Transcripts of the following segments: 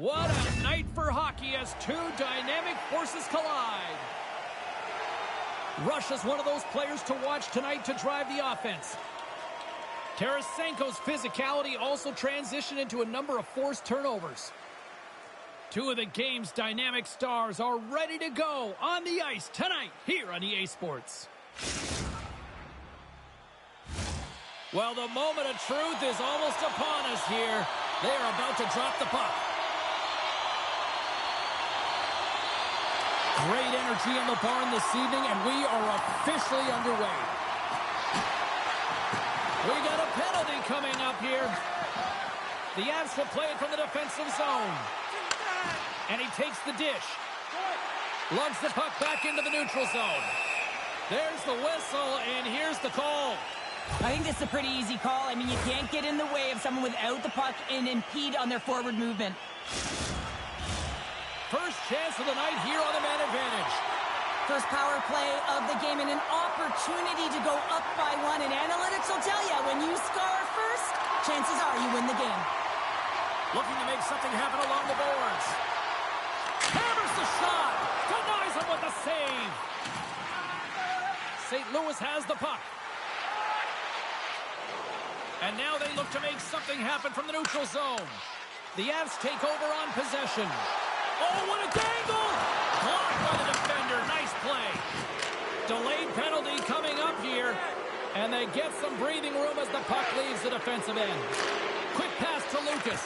What a night for hockey as two dynamic forces collide. Russia's one of those players to watch tonight to drive the offense. Tarasenko's physicality also transitioned into a number of forced turnovers. Two of the game's dynamic stars are ready to go on the ice tonight here on EA Sports. Well, the moment of truth is almost upon us here. They are about to drop the puck. Great energy in the barn this evening, and we are officially underway. We got a penalty coming up here. The Avs will play it from the defensive zone. And he takes the dish. Lugs the puck back into the neutral zone. There's the whistle, and here's the call. I think this is a pretty easy call. I mean, you can't get in the way of someone without the puck and impede on their forward movement. First chance of the night here on the man advantage. First power play of the game and an opportunity to go up by one. And analytics will tell you, when you score first, chances are you win the game. Looking to make something happen along the boards. Hammers the shot. Denies him with the save. St. Louis has the puck. And now they look to make something happen from the neutral zone. The Avs take over on possession. Oh, what a dangle! Blocked by the defender. Nice play. Delayed penalty coming up here. And they get some breathing room as the puck leaves the defensive end. Quick pass to Lucas.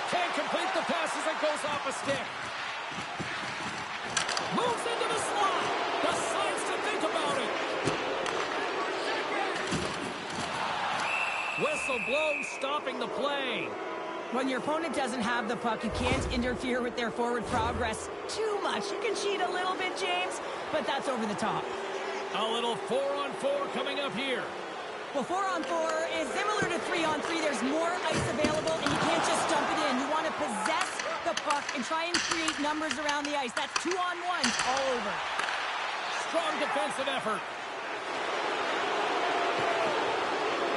Can't complete the pass as it goes off a stick. Moves into the slot. Decides to think about it. Whistle blown, stopping the play. When your opponent doesn't have the puck, you can't interfere with their forward progress too much. You can cheat a little bit, James, but that's over the top. A little 4-on-4 coming up here. Well, 4-on-4 is similar to 3-on-3. There's more ice available, and you can't just dump it in. You want to possess the puck and try and create numbers around the ice. That's 2-on-1s all over. Strong defensive effort.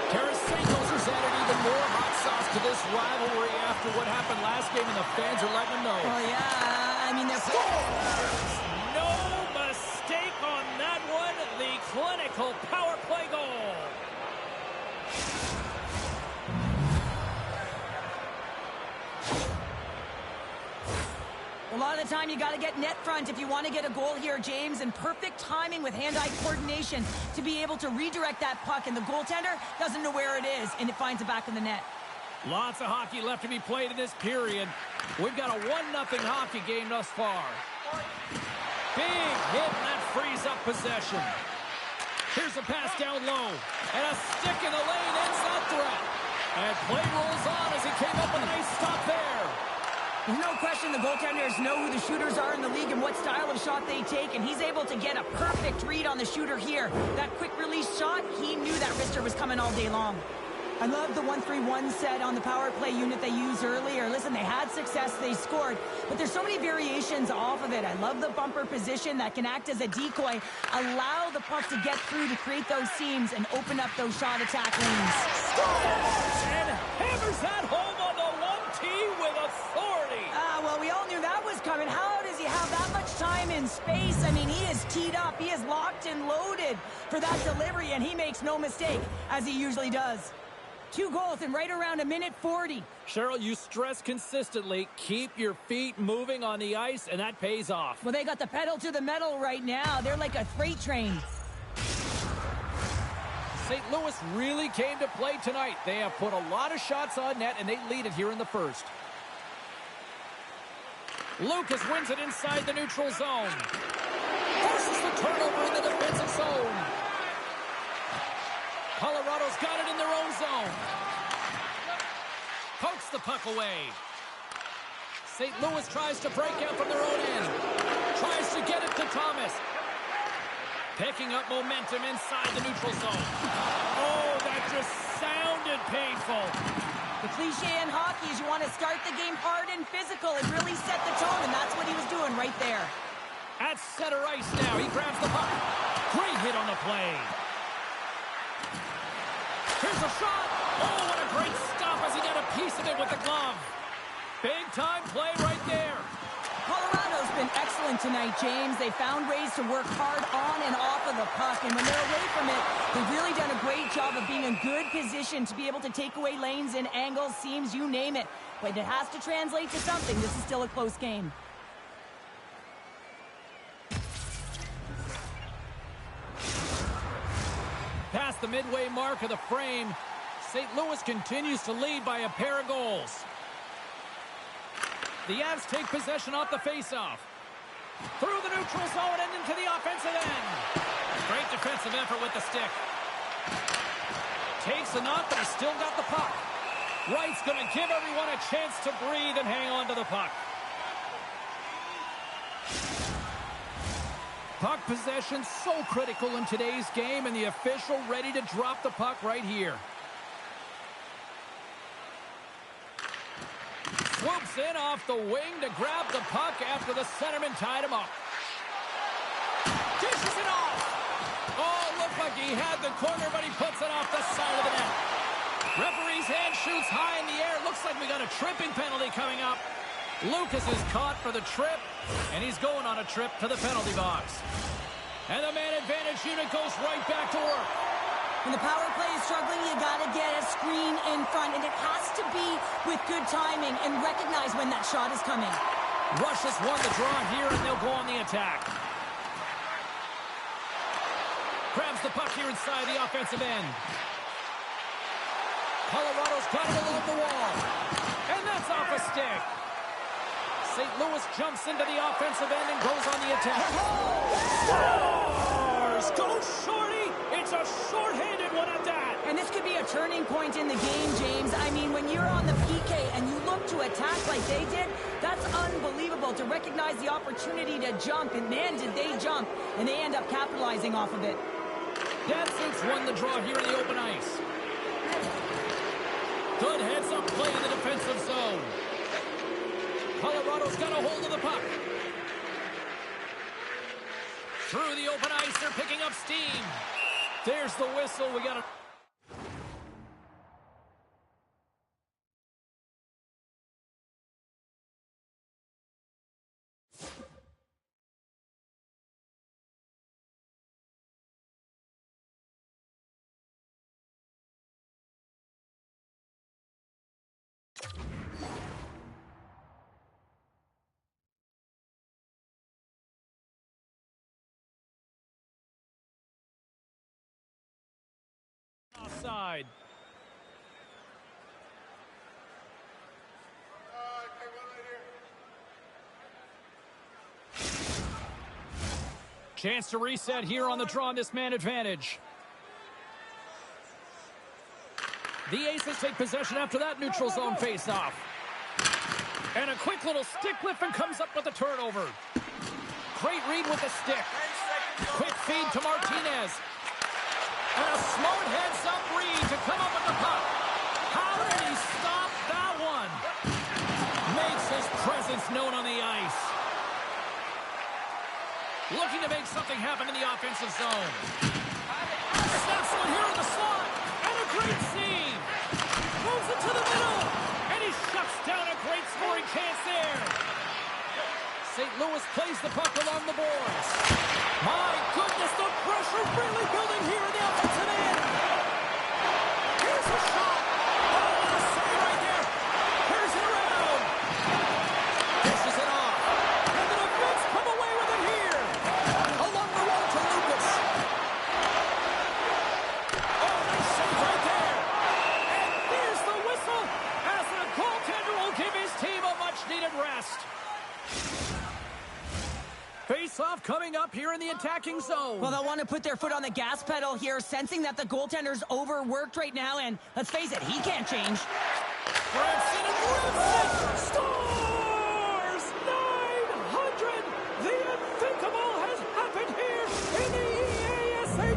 Tarasenko has added even more hot sauce to this rivalry after what happened last game, and the fans are letting them know. Oh, yeah. I mean, they're... No mistake on that one. The clinical power play goal. A lot of the time, you got to get net front if you want to get a goal here, James, and perfect timing with hand-eye coordination to be able to redirect that puck, and the goaltender doesn't know where it is, and it finds it back in the net. Lots of hockey left to be played in this period. We've got a 1-0 hockey game thus far. Big hit, and that frees up possession. Here's a pass down low, and a stick in the lane ends that threat. And play rolls on as he came up with a nice stop there. There's no question the goaltenders know who the shooters are in the league and what style of shot they take, and he's able to get a perfect read on the shooter here. That quick release shot, he knew that wrister was coming all day long. I love the 1-3-1 set on the power play unit they used earlier. Listen, they had success, they scored, but there's so many variations off of it. I love the bumper position that can act as a decoy, allow the puck to get through to create those seams and open up those shot attack lanes. And hammers that home on the 1T with authority. Well, we all knew that was coming. How does he have that much time and space? I mean, he is teed up. He is locked and loaded for that delivery, and he makes no mistake, as he usually does. 2 goals in right around a minute 40. Cheryl, you stress consistently, keep your feet moving on the ice, and that pays off. Well, they got the pedal to the metal right now. They're like a freight train. St. Louis really came to play tonight. They have put a lot of shots on net, and they lead it here in the first. Lucas wins it inside the neutral zone. Forces the turnover in the defensive zone. Colorado's got it in their own zone. Pokes the puck away. St. Louis tries to break out from their own end. Tries to get it to Thomas. Picking up momentum inside the neutral zone. Oh, that just sounded painful. The cliche in hockey is you want to start the game hard and physical and really set the tone, and that's what he was doing right there. At center ice now, he grabs the puck. Great hit on the play. Here's a shot. Oh, what a great stop as he got a piece of it with the glove. Big-time play right there. Colorado's been excellent tonight, James. They found ways to work hard on and off of the puck, and when they're away from it, they've really done a great job of being in good position to be able to take away lanes and angles, seams, you name it. But it has to translate to something. This is still a close game. Past the midway mark of the frame, St. Louis continues to lead by a pair of goals. The Avs take possession off the faceoff. Through the neutral zone and into the offensive end. Great defensive effort with the stick. Takes a knock, but he's still got the puck. Wright's going to give everyone a chance to breathe and hang on to the puck. Puck possession so critical in today's game, and the official ready to drop the puck right here. Swoops in off the wing to grab the puck after the centerman tied him up. Dishes it off. Oh, looked like he had the corner, but he puts it off the side of the net. Referee's hand shoots high in the air. Looks like we got a tripping penalty coming up. Lucas is caught for the trip, and he's going on a trip to the penalty box. And the man advantage unit goes right back to work. When the power play is struggling, you got to get a screen in front, and it has to be with good timing and recognize when that shot is coming. Rush has won the draw here, and they'll go on the attack. Grabs the puck here inside the offensive end. Colorado's got it along the wall. And that's off a stick. St. Louis jumps into the offensive end and goes on the attack. Scores! Go Shorty! It's a short-handed one at that. And this could be a turning point in the game, James. I mean, when you're on the PK and you look to attack like they did, that's unbelievable to recognize the opportunity to jump. And man, did they jump. And they end up capitalizing off of it. Danzig's won the draw here in the open ice. Good heads-up play in the defensive zone. Colorado's got a hold of the puck. Through the open ice, they're picking up steam. There's the whistle. We got a... Offside. Chance to reset here on the draw on this man advantage. The Aces take possession after that neutral zone face-off. And a quick little stick lift and comes up with a turnover. Great read with the stick. Quick feed to Martinez. And a smart heads-up read to come up with the puck. How did he stop that one? Makes his presence known on the ice. Looking to make something happen in the offensive zone. Snaps one here in the slot. And a great seam. Moves it to the middle. And he shuts down a great scoring chance there. St. Louis plays the puck along the boards. My goodness, the pressure really building here in the offensive end. Here's a shot. Oh, what a save right there. Here's it around. Dishes it off. And the defense come away with it here. Along the wall to Lucas. Oh, nice save right there. And there's the whistle as the goaltender will give his team a much-needed rest. Face-off coming up here in the attacking zone. Well, they'll want to put their foot on the gas pedal here, sensing that the goaltender's overworked right now, and let's face it, he can't change. Branson and Branson scores! 900! The unthinkable has happened here in the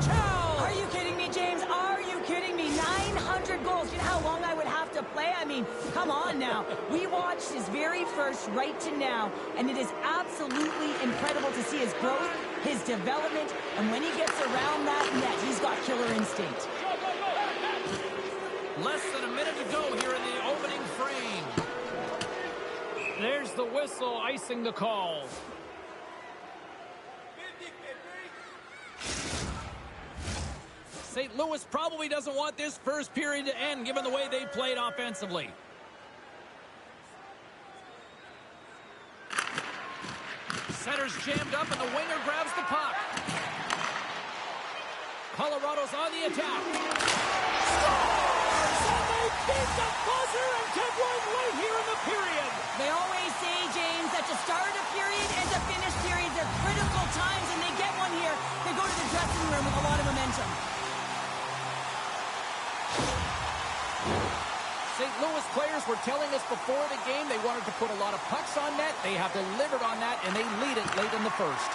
EASHL! Are you kidding me, James? Are you kidding me? 900 goals. You know how long I would have to play? I mean, come on now. We watched his very first right to now, and it is absolutely incredible to see his growth, his development, and when he gets around that net, he's got killer instinct. Less than a minute to go here in the opening frame. There's the whistle icing the call. St. Louis probably doesn't want this first period to end given the way they played offensively. Center's jammed up and the winger grabs the puck. Colorado's on the attack. Scores! And they beat the buzzer and get one right here in the period. They always say, James, that to start a period and to finish periods are critical times, and they get one here. They go to the dressing room with a lot of momentum. St. Louis players were telling us before the game they wanted to put a lot of pucks on net. They have delivered on that, and they lead it late in the first.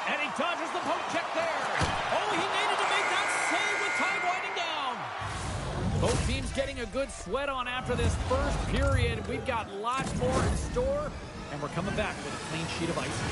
And he dodges the poke check there. Oh, he needed to make that save with time winding down. Both teams getting a good sweat on after this first period. We've got lots more in store, and we're coming back with a clean sheet of ice.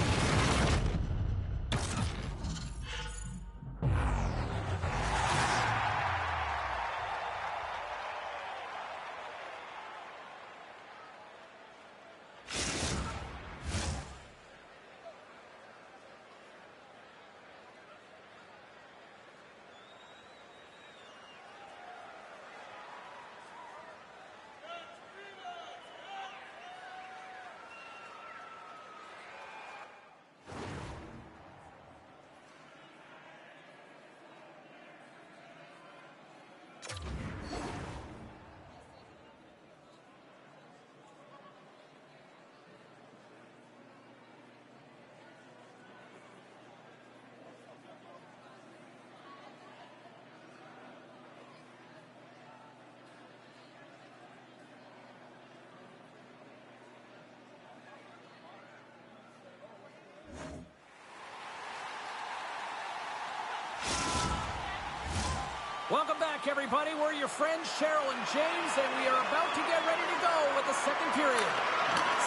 Welcome back, everybody. We're your friends, Cheryl and James, and we are about to get ready to go with the second period.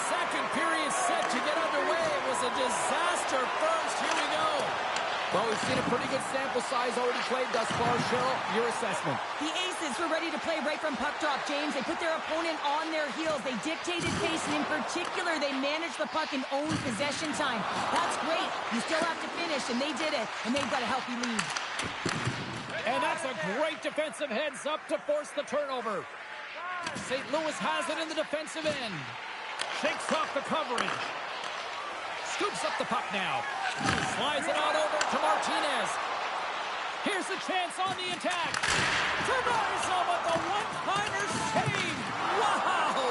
Second period set to get underway. It was a disaster first. Here we go. Well, we've seen a pretty good sample size already played thus far. Cheryl, your assessment. The Aces were ready to play right from puck drop, James. They put their opponent on their heels. They dictated pace, and in particular, they managed the puck and owned possession time. That's great. You still have to finish, and they did it, and they've got a healthy lead. And that's a great defensive heads-up to force the turnover. St. Louis has it in the defensive end. Shakes off the coverage. Scoops up the puck now. Slides it out over to Martinez. Here's a chance on the attack. Tavares with the one-timer save. Wow!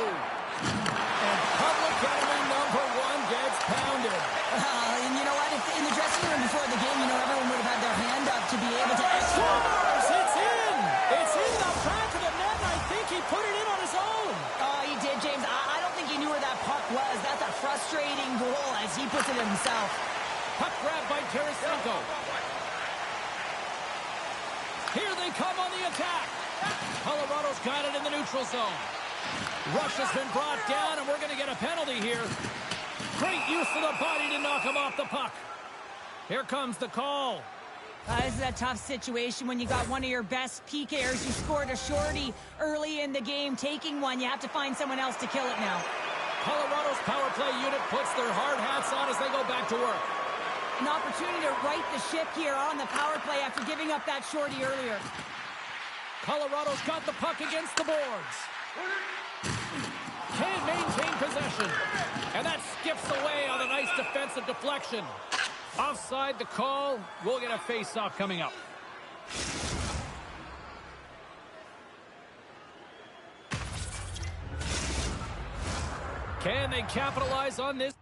And public enemy number one gets pounded. And you know what? In the dressing room before the game, everyone would have had their hand up to be able to... Scores! It's in! It's in the back of the net, and I think he put it in on his own. Oh, he did, James. I don't think he knew where that puck was. That's a frustrating goal as he puts it himself. Puck grabbed by Tarasenko. Here they come on the attack. Colorado's got it in the neutral zone. Rush has been brought down, and we're going to get a penalty here. Great use of the body to knock him off the puck. Here comes the call. This is a tough situation when you got one of your best PKers. You scored a shorty early in the game. Taking one, you have to find someone else to kill it now. Colorado's power play unit puts their hard hats on as they go back to work. An opportunity to right the ship here on the power play after giving up that shorty earlier. Colorado's got the puck against the boards. Can't maintain possession. And that skips away on a nice defensive deflection. Offside the call. We'll get a face-off coming up. Can they capitalize on this?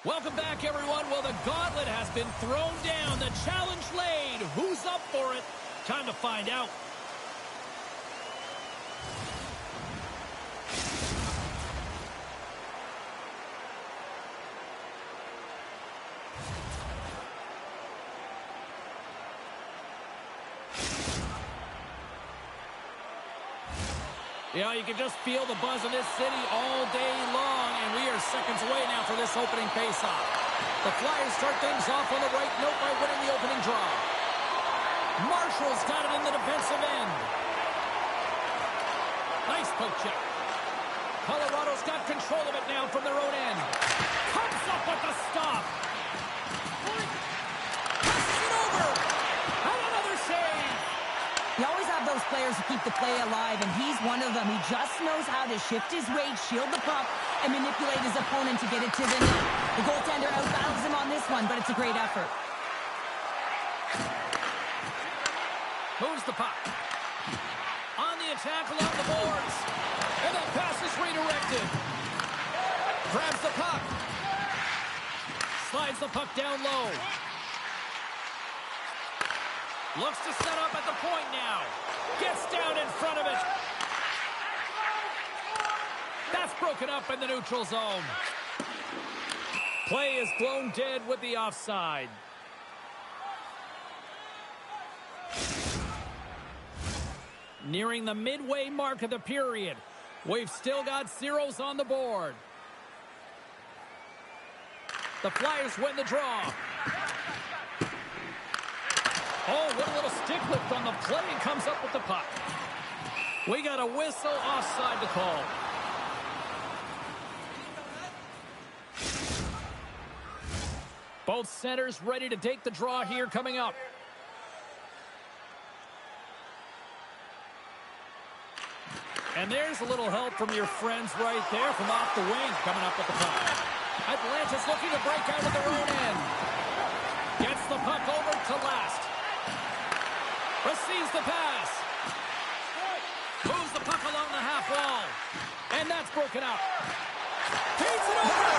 Welcome back, everyone. Well, the gauntlet has been thrown down. The challenge laid. Who's up for it? Time to find out. Yeah, you can just feel the buzz in this city all day long, and we are seconds away now for this opening faceoff. The Flyers start things off on the right note by winning the opening draw. Marshall's got it in the defensive end. Nice poke check. Colorado's got control of it now from their own end. Comes up with the stop. Passes it over. And another save. You always have those players who keep the play alive, and he's one of them. He just knows how to shift his weight, shield the puck, and manipulate his opponent to get it to the net. The goaltender outbattles him on this one, but it's a great effort. Moves the puck. On the attack along the boards. And that pass is redirected. Grabs the puck. Slides the puck down low. Looks to set up at the point now. Gets down in front of it. That's broken up in the neutral zone. Play is blown dead with the offside. Nearing the midway mark of the period. We've still got zeros on the board. The Flyers win the draw. Oh, what a little stick lift on the play, and comes up with the puck. We got a whistle offside to call. Both centers ready to take the draw here coming up. And there's a little help from your friends right there from off the wing coming up with the puck. Atlanta's looking to break out of their own end. Gets the puck over to last. Receives the pass. Moves the puck along the half wall. And that's broken up. Feeds it over.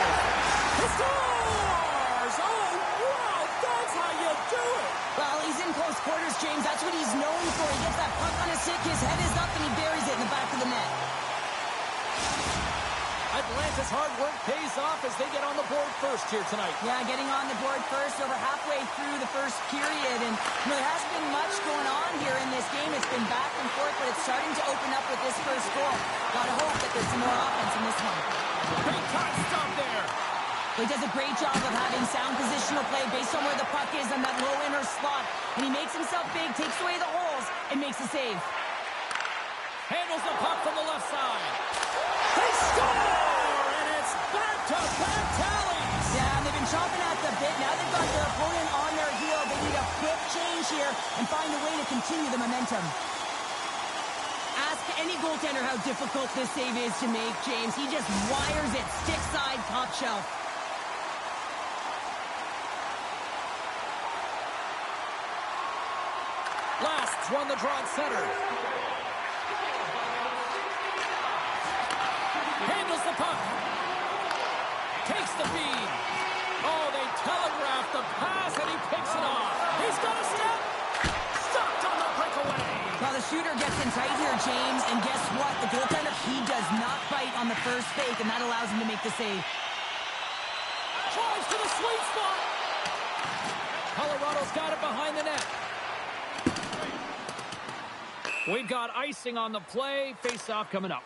He scores! Oh, wow, that's how you do it. Well, he's in close quarters, James. That's what he's known for. He gets that puck on his stick, his head is up, and he buries it in the back of the net. Atlanta's hard work pays off as they get on the board first here tonight. Yeah, getting on the board first over halfway through the first period. And there hasn't been much going on here in this game. It's been back and forth, but it's starting to open up with this first goal. Gotta hope that there's some more offense in this one. Big time stop there. He does a great job of having sound positional play based on where the puck is on that low inner slot. And he makes himself big, takes away the holes, and makes a save. Handles the puck from the left side. They score! And it's back-to-back tallies! Yeah, and they've been chomping at the bit. Now they've got their opponent on their heel. They need a quick change here and find a way to continue the momentum. Ask any goaltender how difficult this save is to make, James. He just wires it stick side, top shelf. Lasts won the draw at center. Handles the puck. Takes the feed. Oh, they telegraph the pass, and he picks it off. He's got a step. Stopped on the breakaway. Well, the shooter gets in tight here, James, and guess what? The goaltender, he does not bite on the first fake, and that allows him to make the save. Drives to the sweet spot. Colorado's got it behind the net. We've got icing on the play. Face-off coming up.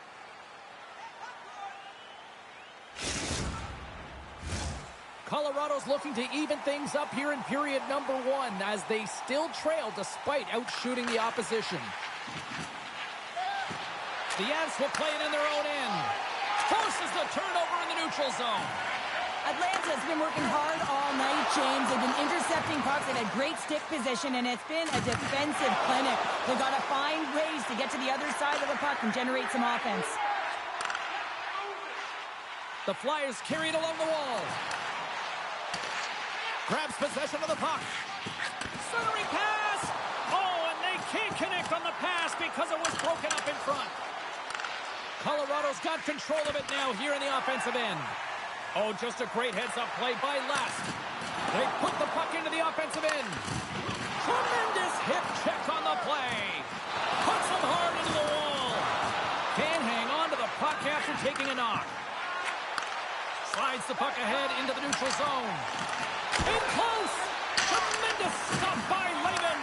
Colorado's looking to even things up here in period number one as they still trail despite outshooting the opposition. The Avs will play it in their own end. Forces the turnover in the neutral zone. Atlanta's been working hard all night, James. They've been intercepting pucks. They've had great stick position, and it's been a defensive clinic. They've got to find ways to get to the other side of the puck and generate some offense. The Flyers carry it along the wall. Grabs possession of the puck. Centering pass. Oh, and they can't connect on the pass because it was broken up in front. Colorado's got control of it now here in the offensive end. Oh, just a great heads-up play by Last. They put the puck into the offensive end. Tremendous hip check on the play. Puts him hard into the wall. Can't hang on to the puck after taking a knock. Slides the puck ahead into the neutral zone. In close. Tremendous stop by Lehman.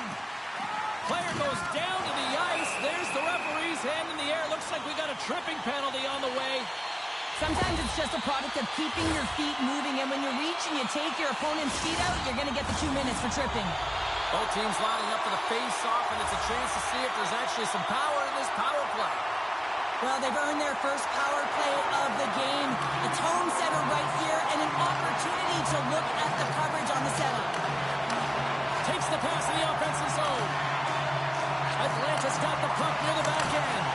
Player goes down to the ice. There's the referee's hand in the air. Looks like we got a tripping penalty on the way. Sometimes it's just a product of keeping your feet moving, and when you reach and you take your opponent's feet out, you're going to get the 2 minutes for tripping. Both teams lining up for the face-off, and it's a chance to see if there's actually some power in this power play. Well, they've earned their first power play of the game. A tone setter right here, and an opportunity to look at the coverage on the setup. Takes the pass in the offensive zone. Atlanta's got the puck near the back end.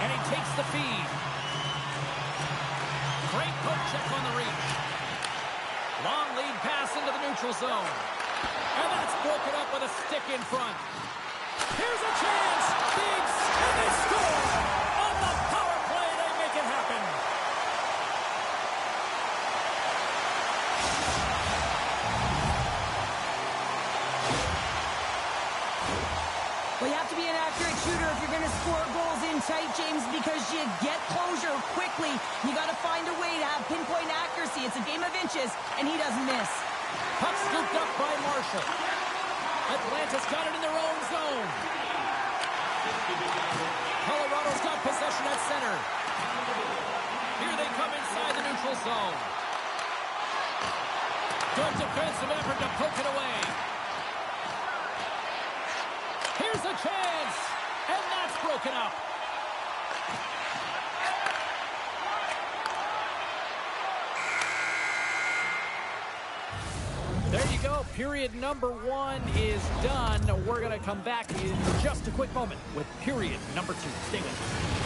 And he takes the feed. Great poke check on the reach. Long lead pass into the neutral zone. And that's broken up with a stick in front. Here's a chance. Diggs, and they score. On the power play, they make it happen. Well, you have to be an accurate shooter if you're going to score goals in tight, James, because you get closure quickly. You got to find a way to have pinpoint accuracy. It's a game of inches, and he doesn't miss. Puck scooped up by Marshall. Atlanta's got it in their own zone. Colorado's got possession at center. Here they come inside the neutral zone. Good defensive effort to poke it away. Here's a chance, and that's broken up. There you go. Period number 1 is done. We're going to come back in just a quick moment with period number 2. Stay with us.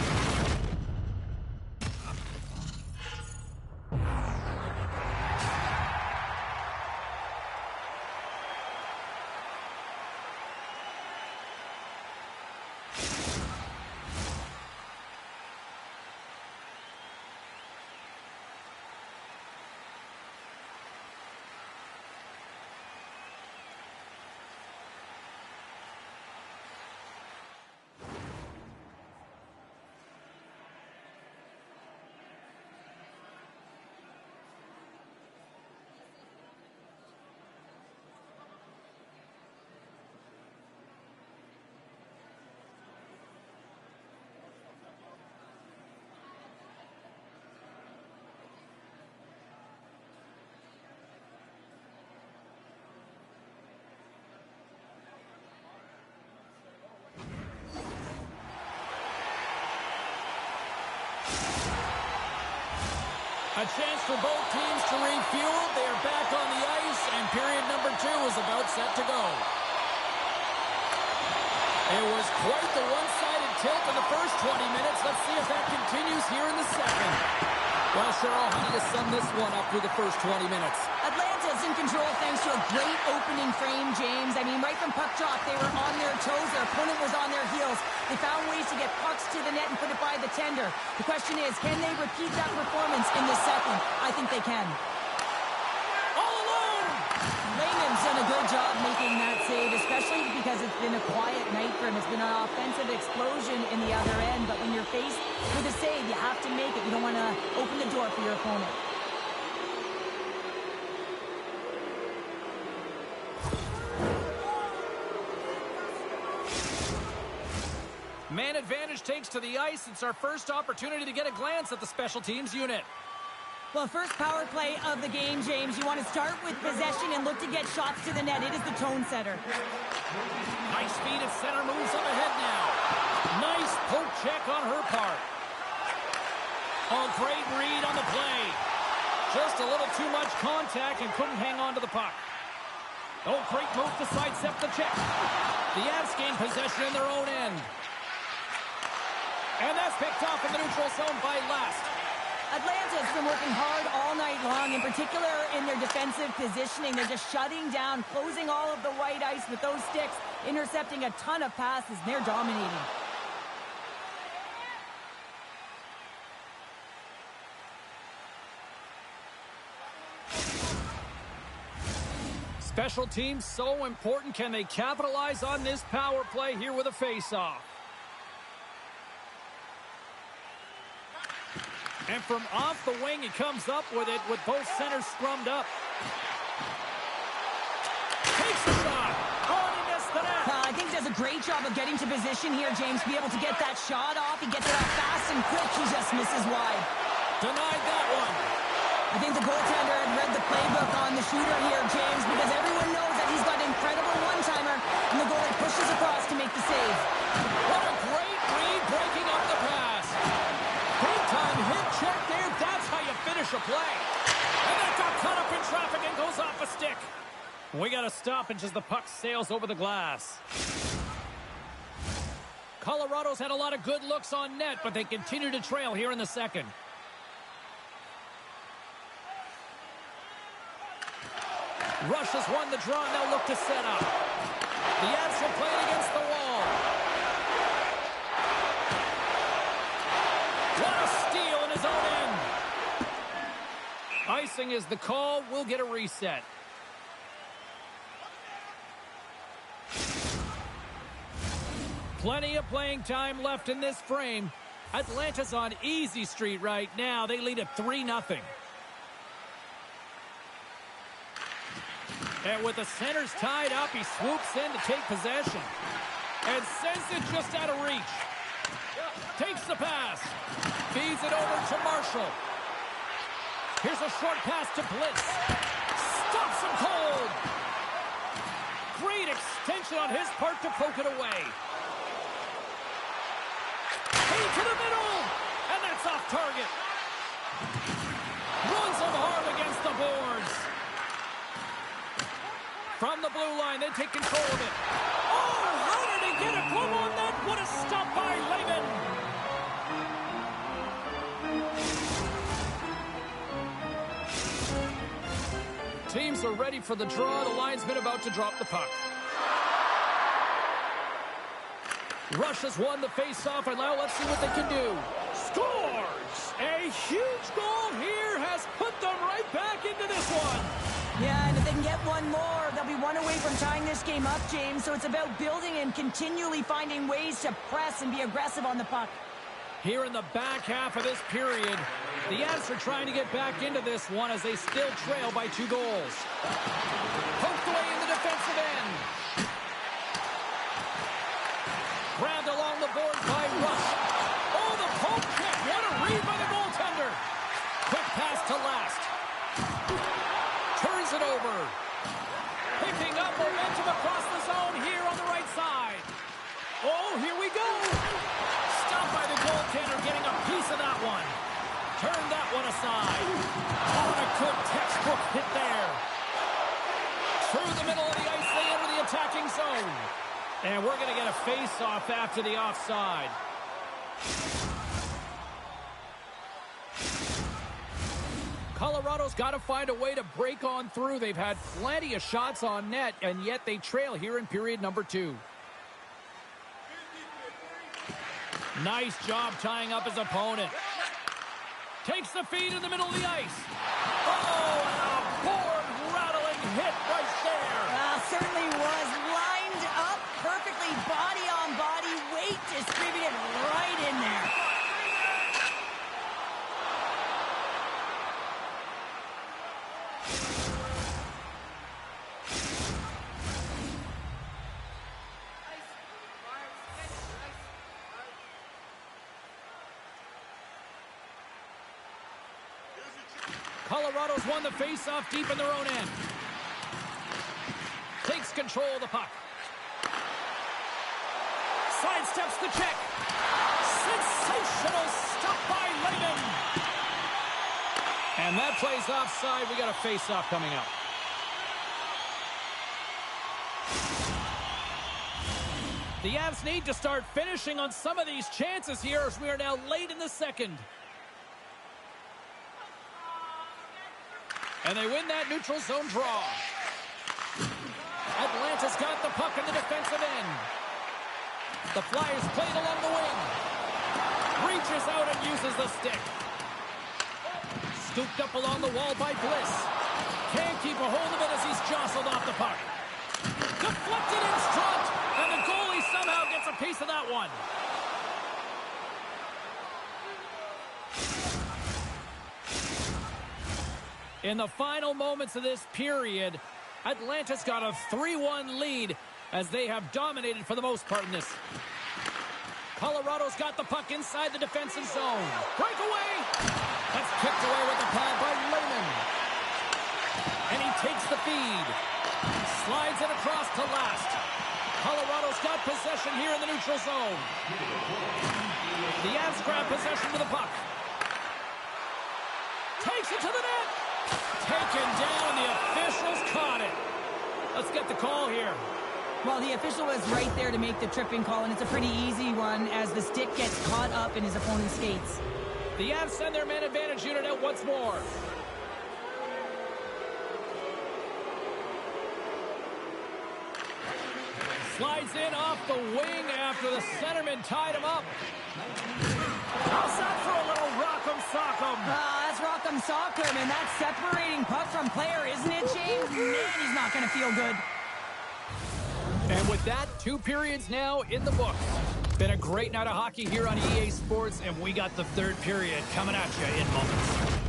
A chance for both teams to refuel. They are back on the ice, and period number 2 is about set to go. It was quite the one-sided tilt in the first 20 minutes. Let's see if that continues here in the second. Well, Cheryl, how do you sum this one up through the first 20 minutes? Atlanta's in control thanks to a great opening frame, James. I mean, right from puck drop, they were on their toes. Their opponent was on their heels. They found ways to get pucks to the net and put it by the tender. The question is, can they repeat that performance in the second? I think they can. All alone! Lehman's done a good job making that save, especially because it's been a quiet night for him. It's been an offensive explosion in the other end, but when you're faced with a save, you have to make it. You don't want to open the door for your opponent. Man advantage takes to the ice. It's our first opportunity to get a glance at the special teams unit. Well, first power play of the game, James. You want to start with possession and look to get shots to the net. It is the tone setter. Nice feed at center, moves up ahead now. Nice poke check on her part. Oh, great read on the play. Just a little too much contact and couldn't hang on to the puck. Oh, great move to sidestep the check. The Avs gain possession in their own end. And that's picked off in the neutral zone by Last. Atlanta's been working hard all night long, in particular in their defensive positioning. They're just shutting down, closing all of the white ice with those sticks, intercepting a ton of passes, and they're dominating. Special teams so important. Can they capitalize on this power play here with a face-off? And from off the wing, he comes up with it with both centers scrummed up. Takes the shot. Oh, he missed the net. I think he does a great job of getting to position here, James, to be able to get that shot off. He gets it off fast and quick. He just misses wide. Denied that one. I think the goaltender had read the playbook on the shooter here, James, because everyone knows that he's got an incredible one-timer, and the goalie pushes across to make the save. What a great read breaking up the pass. Big-time hit check there. That's how you finish a play. And that got caught up in traffic and goes off a stick. We got a stoppage as the puck sails over the glass. Colorado's had a lot of good looks on net, but they continue to trail here in the second. Russia's won the draw, and they'll look to set up. The Avs are playing against the wall. What a steal in his own end. Icing is the call. We'll get a reset. Plenty of playing time left in this frame. Atlanta's on easy street right now. They lead at 3-0. And with the centers tied up, he swoops in to take possession. And sends it just out of reach. Takes the pass. Feeds it over to Marshall. Here's a short pass to Blitz. Stops him cold. Great extension on his part to poke it away. To the middle, and that's off target. Runs him hard against the boards. From the blue line, they take control of it. Oh, how did he get a glove on that? What a stop by Lehman. Teams are ready for the draw. The linesman about to drop the puck. Russia's won the face-off, and now let's see what they can do. Scores! A huge goal here has put them right back into this one. Yeah, and if they can get one more, they'll be one away from tying this game up, James. So it's about building and continually finding ways to press and be aggressive on the puck. Here in the back half of this period, the Avs are trying to get back into this one as they still trail by 2 goals. Poked away in the defensive end. Grabbed along the board by Rush. Oh, the poke check. What a read by the goaltender. Quick pass to Last. Turns it over. Picking up momentum across the zone here on the right side. Oh, here we go. Stopped by the goaltender, getting a piece of that one. Turned that one aside. Oh, and a good textbook hit there. Through the middle of the ice, they enter the attacking zone. And we're going to get a face-off after the offside. Colorado's got to find a way to break on through. They've had plenty of shots on net, and yet they trail here in period number 2. Nice job tying up his opponent. Takes the feed in the middle of the ice. Oh, and a board-rattling hit right there. Certainly was lined up perfectly, body on body, weight distributed right in there. Colorado's won the face-off deep in their own end. Takes control of the puck. Sidesteps the check. Sensational stop by Lehman. And that plays offside. We got a face-off coming up. The Avs need to start finishing on some of these chances here as we are now late in the second. And they win that neutral zone draw. Atlanta's got the puck in the defensive end. The Flyers play it along the wing. Reaches out and uses the stick. Scooped up along the wall by Bliss. Can't keep a hold of it as he's jostled off the puck. Deflected in front, and the goalie somehow gets a piece of that one. In the final moments of this period, Atlanta's got a 3-1 lead as they have dominated for the most part in this. Colorado's got the puck inside the defensive zone. Breakaway! That's kicked away with the pad by Lehman. And he takes the feed. Slides it across to last. Colorado's got possession here in the neutral zone. The Avs grab possession with the puck. Takes it to the net. Taken down. The officials caught it. Let's get the call here. Well, the official was right there to make the tripping call, and it's a pretty easy one as the stick gets caught up in his opponent's skates. The Avs send their man advantage unit out once more. Slides in off the wing after the centerman tied him up. How's that for a little rock'em sock'em? That's rock'em sock'em, and that's separating puck from player, isn't it, James? Man, he's not going to feel good. And with that, 2 periods now in the books. Been a great night of hockey here on EA Sports, and we got the 3rd period coming at you in moments.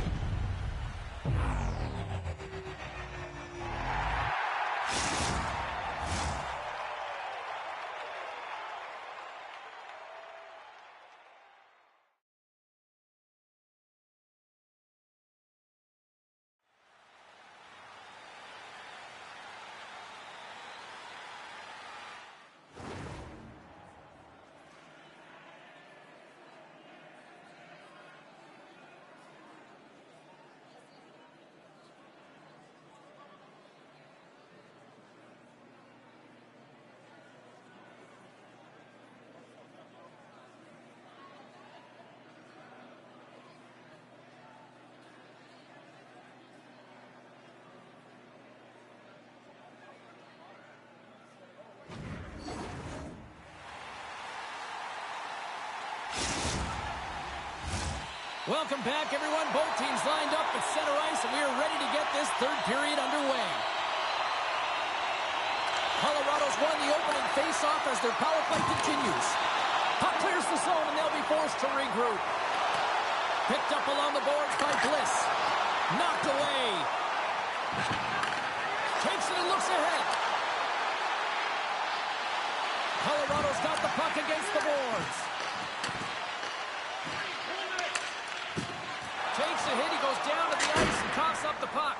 Welcome back, everyone. Both teams lined up at center ice, and we are ready to get this 3rd period underway. Colorado's won the opening face-off as their power play continues. Puck clears the zone, and they'll be forced to regroup. Picked up along the boards by Bliss. Knocked away. Takes it and looks ahead. Colorado's got the puck against the boards. Takes a hit, he goes down to the ice and coughs up the puck.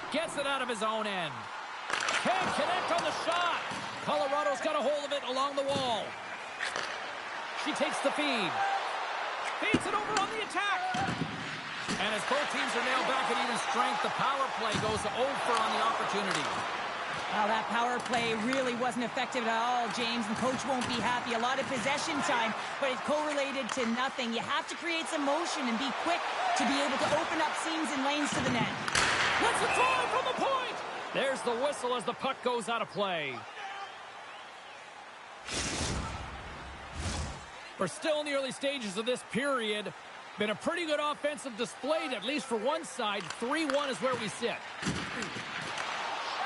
Gets it out of his own end. Can't connect on the shot. Colorado's got a hold of it along the wall. She takes the feed. Feeds it over on the attack. And as both teams are now back at even strength, the power play goes 0 for on the opportunity. Well, that power play really wasn't effective at all, James, and coach won't be happy. A lot of possession time, but it's correlated to nothing. You have to create some motion and be quick to be able to open up seams and lanes to the net. Let's drive from the point! There's the whistle as the puck goes out of play. We're still in the early stages of this period. Been a pretty good offensive display, at least for one side. 3-1 is where we sit.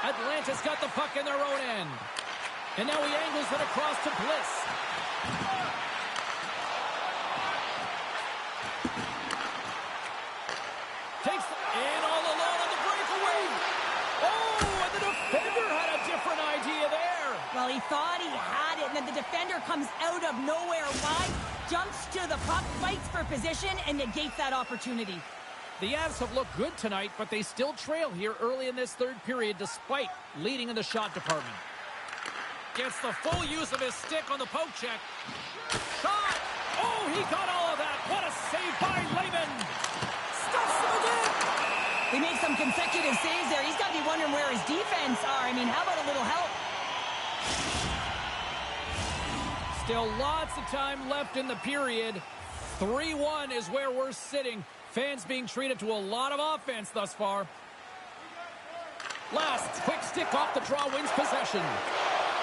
Atlanta's got the puck in their own end. And now he angles it across to Bliss. Takes in all alone on the breakaway. Oh, and the defender had a different idea there. Well, he thought he had it, and then the defender comes out of nowhere wide, jumps to the puck, fights for position, and negates that opportunity. The Avs have looked good tonight, but they still trail here early in this 3rd period despite leading in the shot department. Gets the full use of his stick on the poke check. Shot! Oh, he got all of that. What a save by Lehman. Stuffs him again. He makes some consecutive saves there. He's got to be wondering where his defense are. I mean, how about a little help? Still lots of time left in the period. 3-1 is where we're sitting. Fans being treated to a lot of offense thus far. Last, quick stick off the draw, wins possession.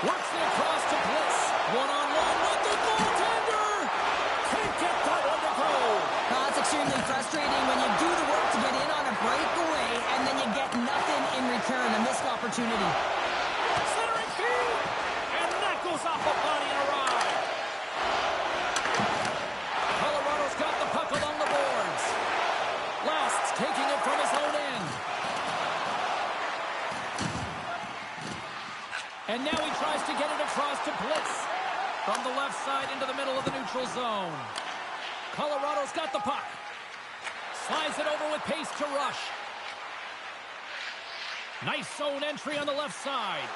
Works it across to Bliss. One-on-one with the goaltender. Can't get that one to go. It's extremely frustrating when you do the work to get in on a breakaway and then you get nothing opportunity. Centering feed! And that goes off the body and a ride. Colorado's got the puck along the boards. Last's taking it from his own end. And now he tries to get it across to Blitz. From the left side into the middle of the neutral zone. Colorado's got the puck. Slides it over with pace to Rush. Nice zone entry on the left side.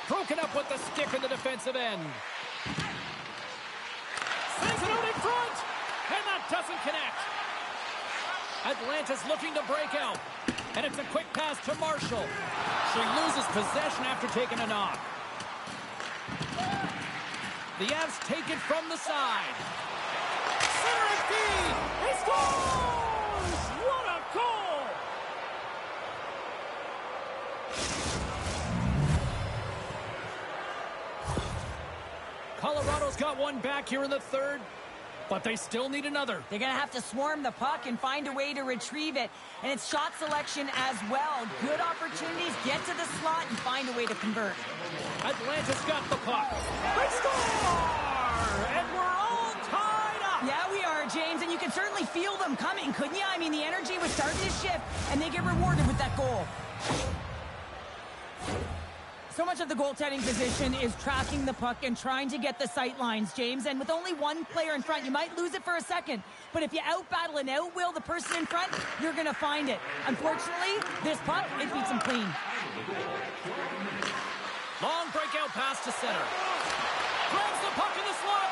Broken up with the stick in the defensive end. Sends it out in front. And that doesn't connect. Atlanta's looking to break out. And it's a quick pass to Marshall. She loses possession after taking a knock. The Avs take it from the side. Centering feed. He scores! What a goal! Colorado's got one back here in the third, but they still need another. They're going to have to swarm the puck and find a way to retrieve it. And it's shot selection as well. Good opportunities, get to the slot and find a way to convert. Atlanta's got the puck. They score! And we're all tied up. Yeah, we are, James, and you can certainly feel them coming, couldn't you? I mean, the energy was starting to shift, and they get rewarded with that goal. So much of the goaltending position is tracking the puck and trying to get the sight lines, James. And with only one player in front, you might lose it for a second. But if you out-battle and out-will the person in front, you're going to find it. Unfortunately, this puck, it beats them clean. Long breakout pass to center. Grabs the puck in the slot.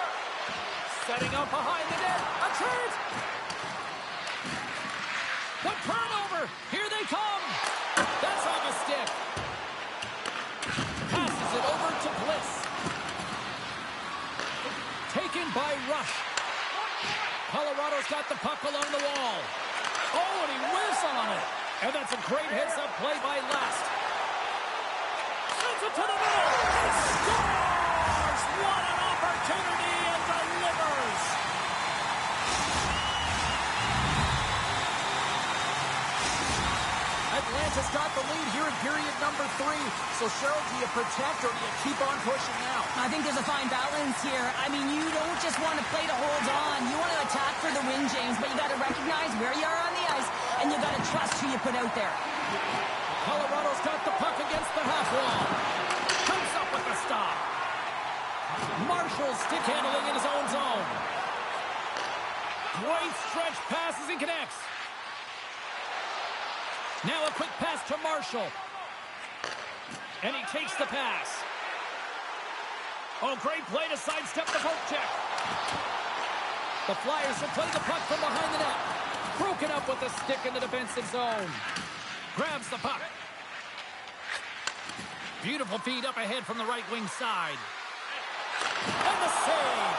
Setting up behind the net. A turret. What turnover? Here they come. That's off a stick. Passes it over to Bliss. Taken by Rush. Colorado's got the puck along the wall. Oh, and he whiffs on it. And that's a great heads-up play by Last. Sends it to the middle. Scores! What an opportunity and delivers. Atlanta's got the lead here in period number 3. So, Cheryl, do you protect or do you keep on pushing now? I think there's a fine balance here. I mean, you don't just want to play to hold on. You want to attack for the win, James, but you got to recognize where you are on the ice, and you got to trust who you put out there. Colorado's got the puck against the half wall. Comes up with the stop. Marshall stick handling in his own zone. Great stretch passes and connects. Now a quick pass to Marshall. And he takes the pass. Oh, great play to sidestep the poke check. The Flyers have played the puck from behind the net. Broken up with the stick in the defensive zone. Grabs the puck. Beautiful feed up ahead from the right wing side. And the save.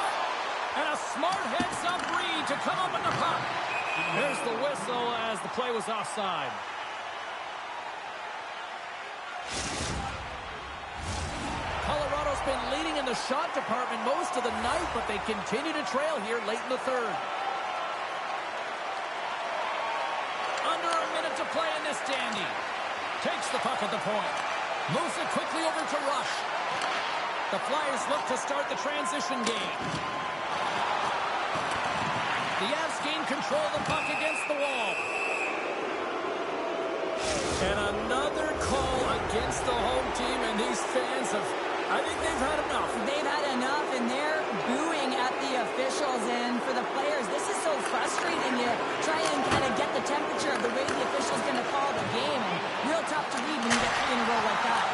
And a smart heads-up read to come up with the puck. There's the whistle as the play was offside. Colorado's been leading in the shot department most of the night, but they continue to trail here late in the third. Under a minute to play in this dandy. Takes the puck at the point. Moves it quickly over to Rush. The Flyers look to start the transition game. The Avs gain control of the puck against the wall. And another call against the home team, and these fans have, I think they've had enough. They've had enough, and they're booing at the officials. And for the players, this is so frustrating. You try and kind of get the temperature of the way the official's going to call the game. And real tough to read when you get 3 in a row like that.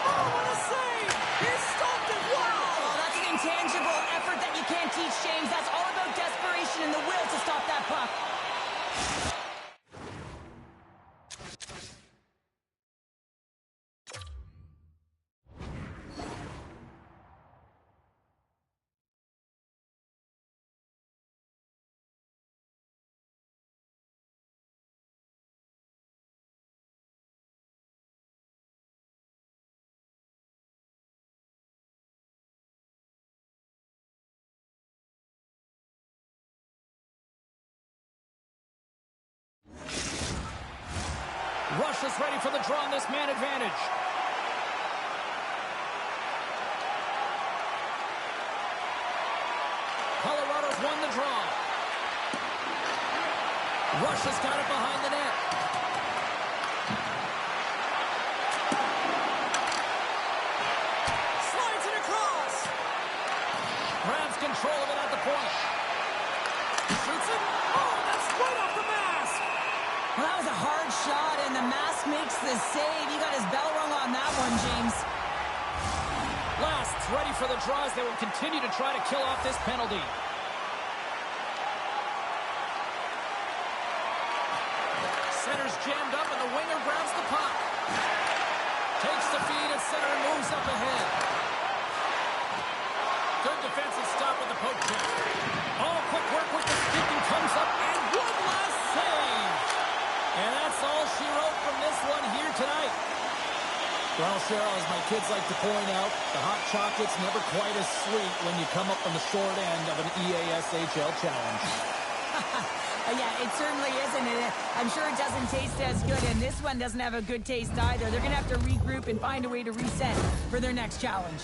Oh, what a save! He stopped it! Wow! Oh, that's an intangible effort that you can't teach, James. That's all about desperation and the will to stop that puck. Rush is ready for the draw on this man advantage. Colorado's won the draw. Rush has got it behind the net. Slides it across. Grabs control of it at the point. Shoots it. Oh, that's right off the mask. Well, that was a hard shot, and the mask makes the save. He got his bell rung on that one, James. Last's ready for the draws. They will continue to try to kill off this penalty. Center's jammed up, and the winger grabs the puck. Takes the feed at center and moves up ahead. Good defensive stop with the poke check. Oh, quick work with the stick and comes up, and one last save. And that's all she wrote from this one here tonight. Well, Cheryl, as my kids like to point out, the hot chocolate's never quite as sweet when you come up on the short end of an EASHL challenge. Yeah, it certainly isn't. I'm sure it doesn't taste as good, and this one doesn't have a good taste either. They're going to have to regroup and find a way to reset for their next challenge.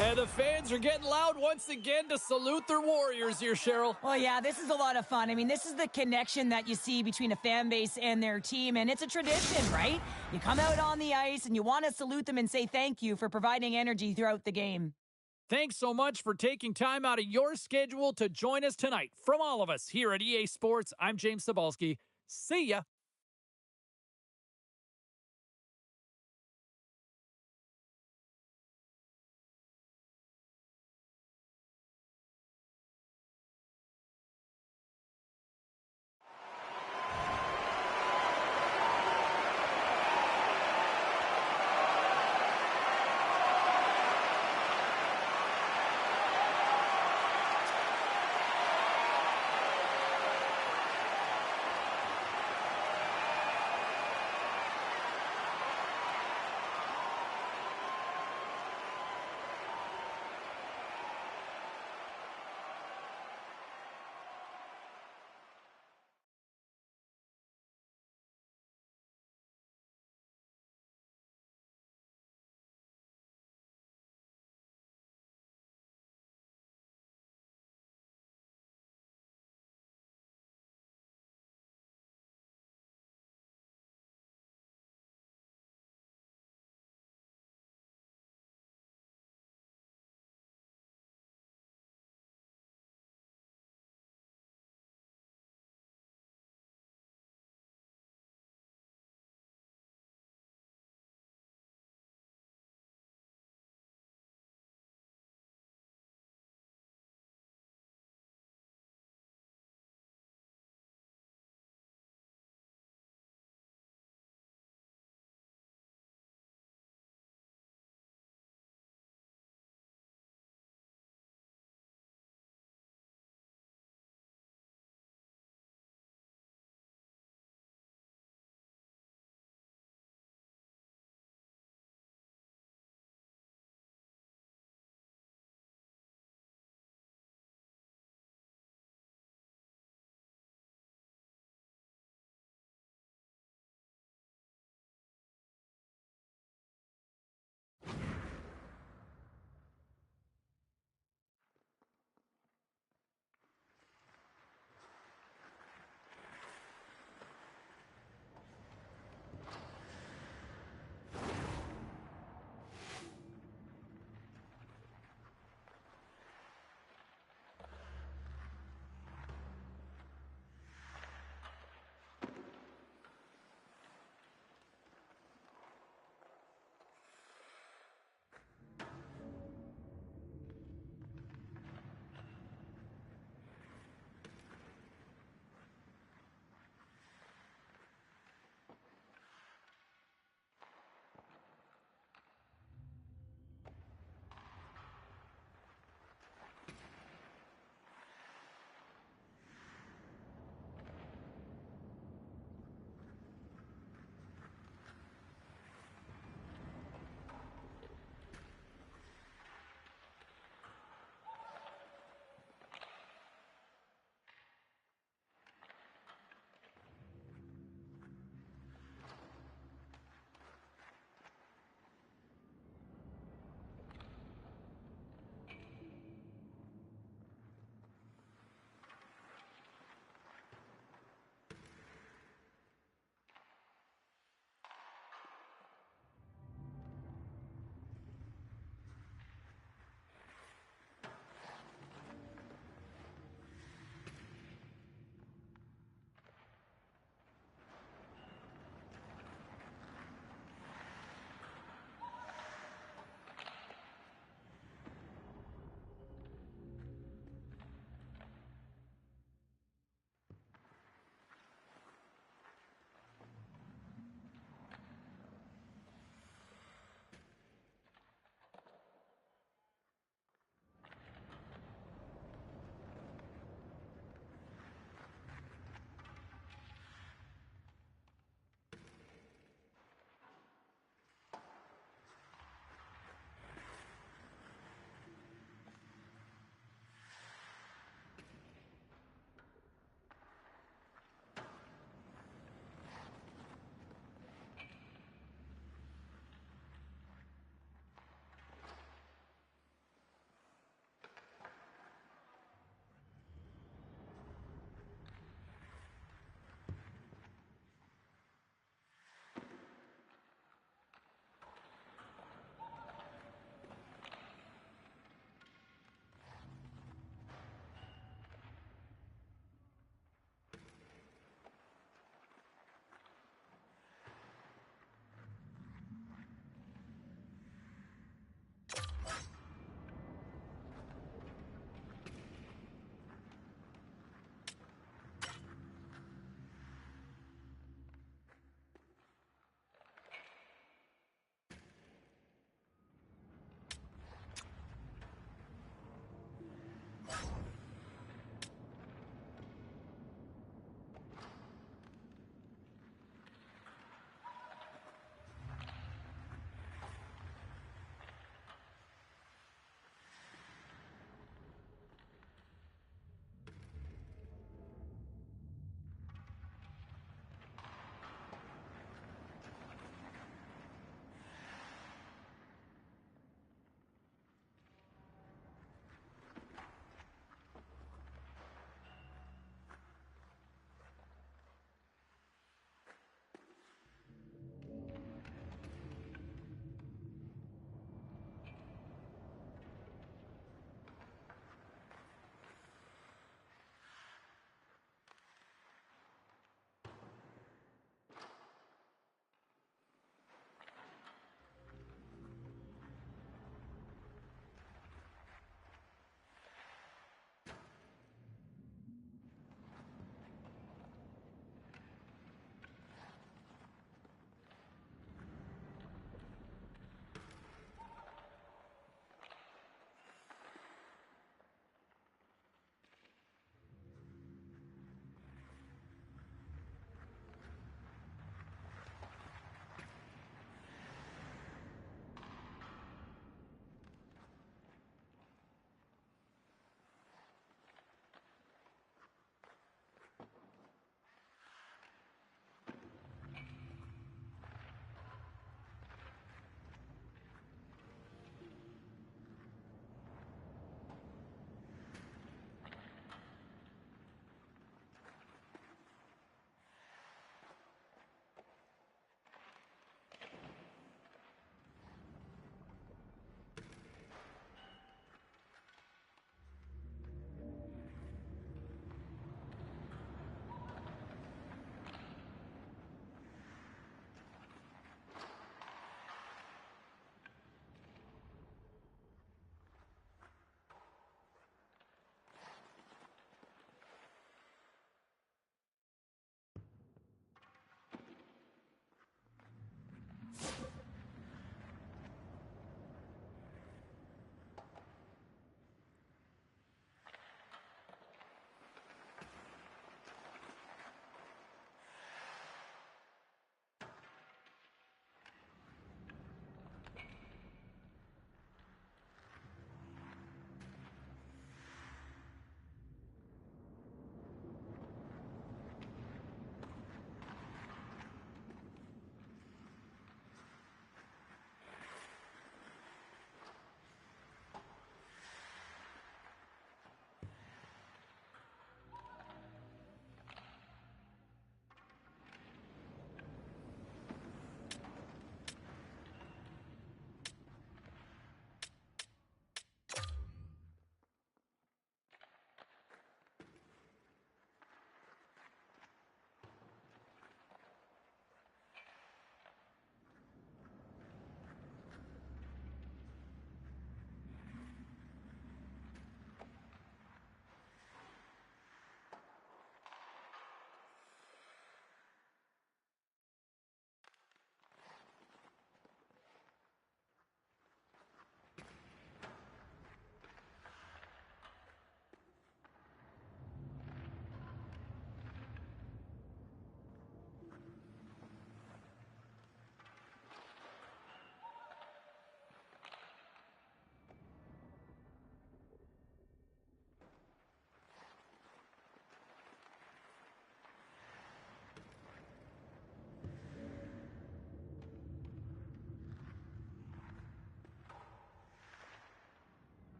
And the fans are getting loud once again to salute their Warriors here, Cheryl. Well, yeah, this is a lot of fun. I mean, this is the connection that you see between a fan base and their team, and it's a tradition, right? You come out on the ice, and you want to salute them and say thank you for providing energy throughout the game. Thanks so much for taking time out of your schedule to join us tonight. From all of us here at EA Sports, I'm James Cybulski. See ya.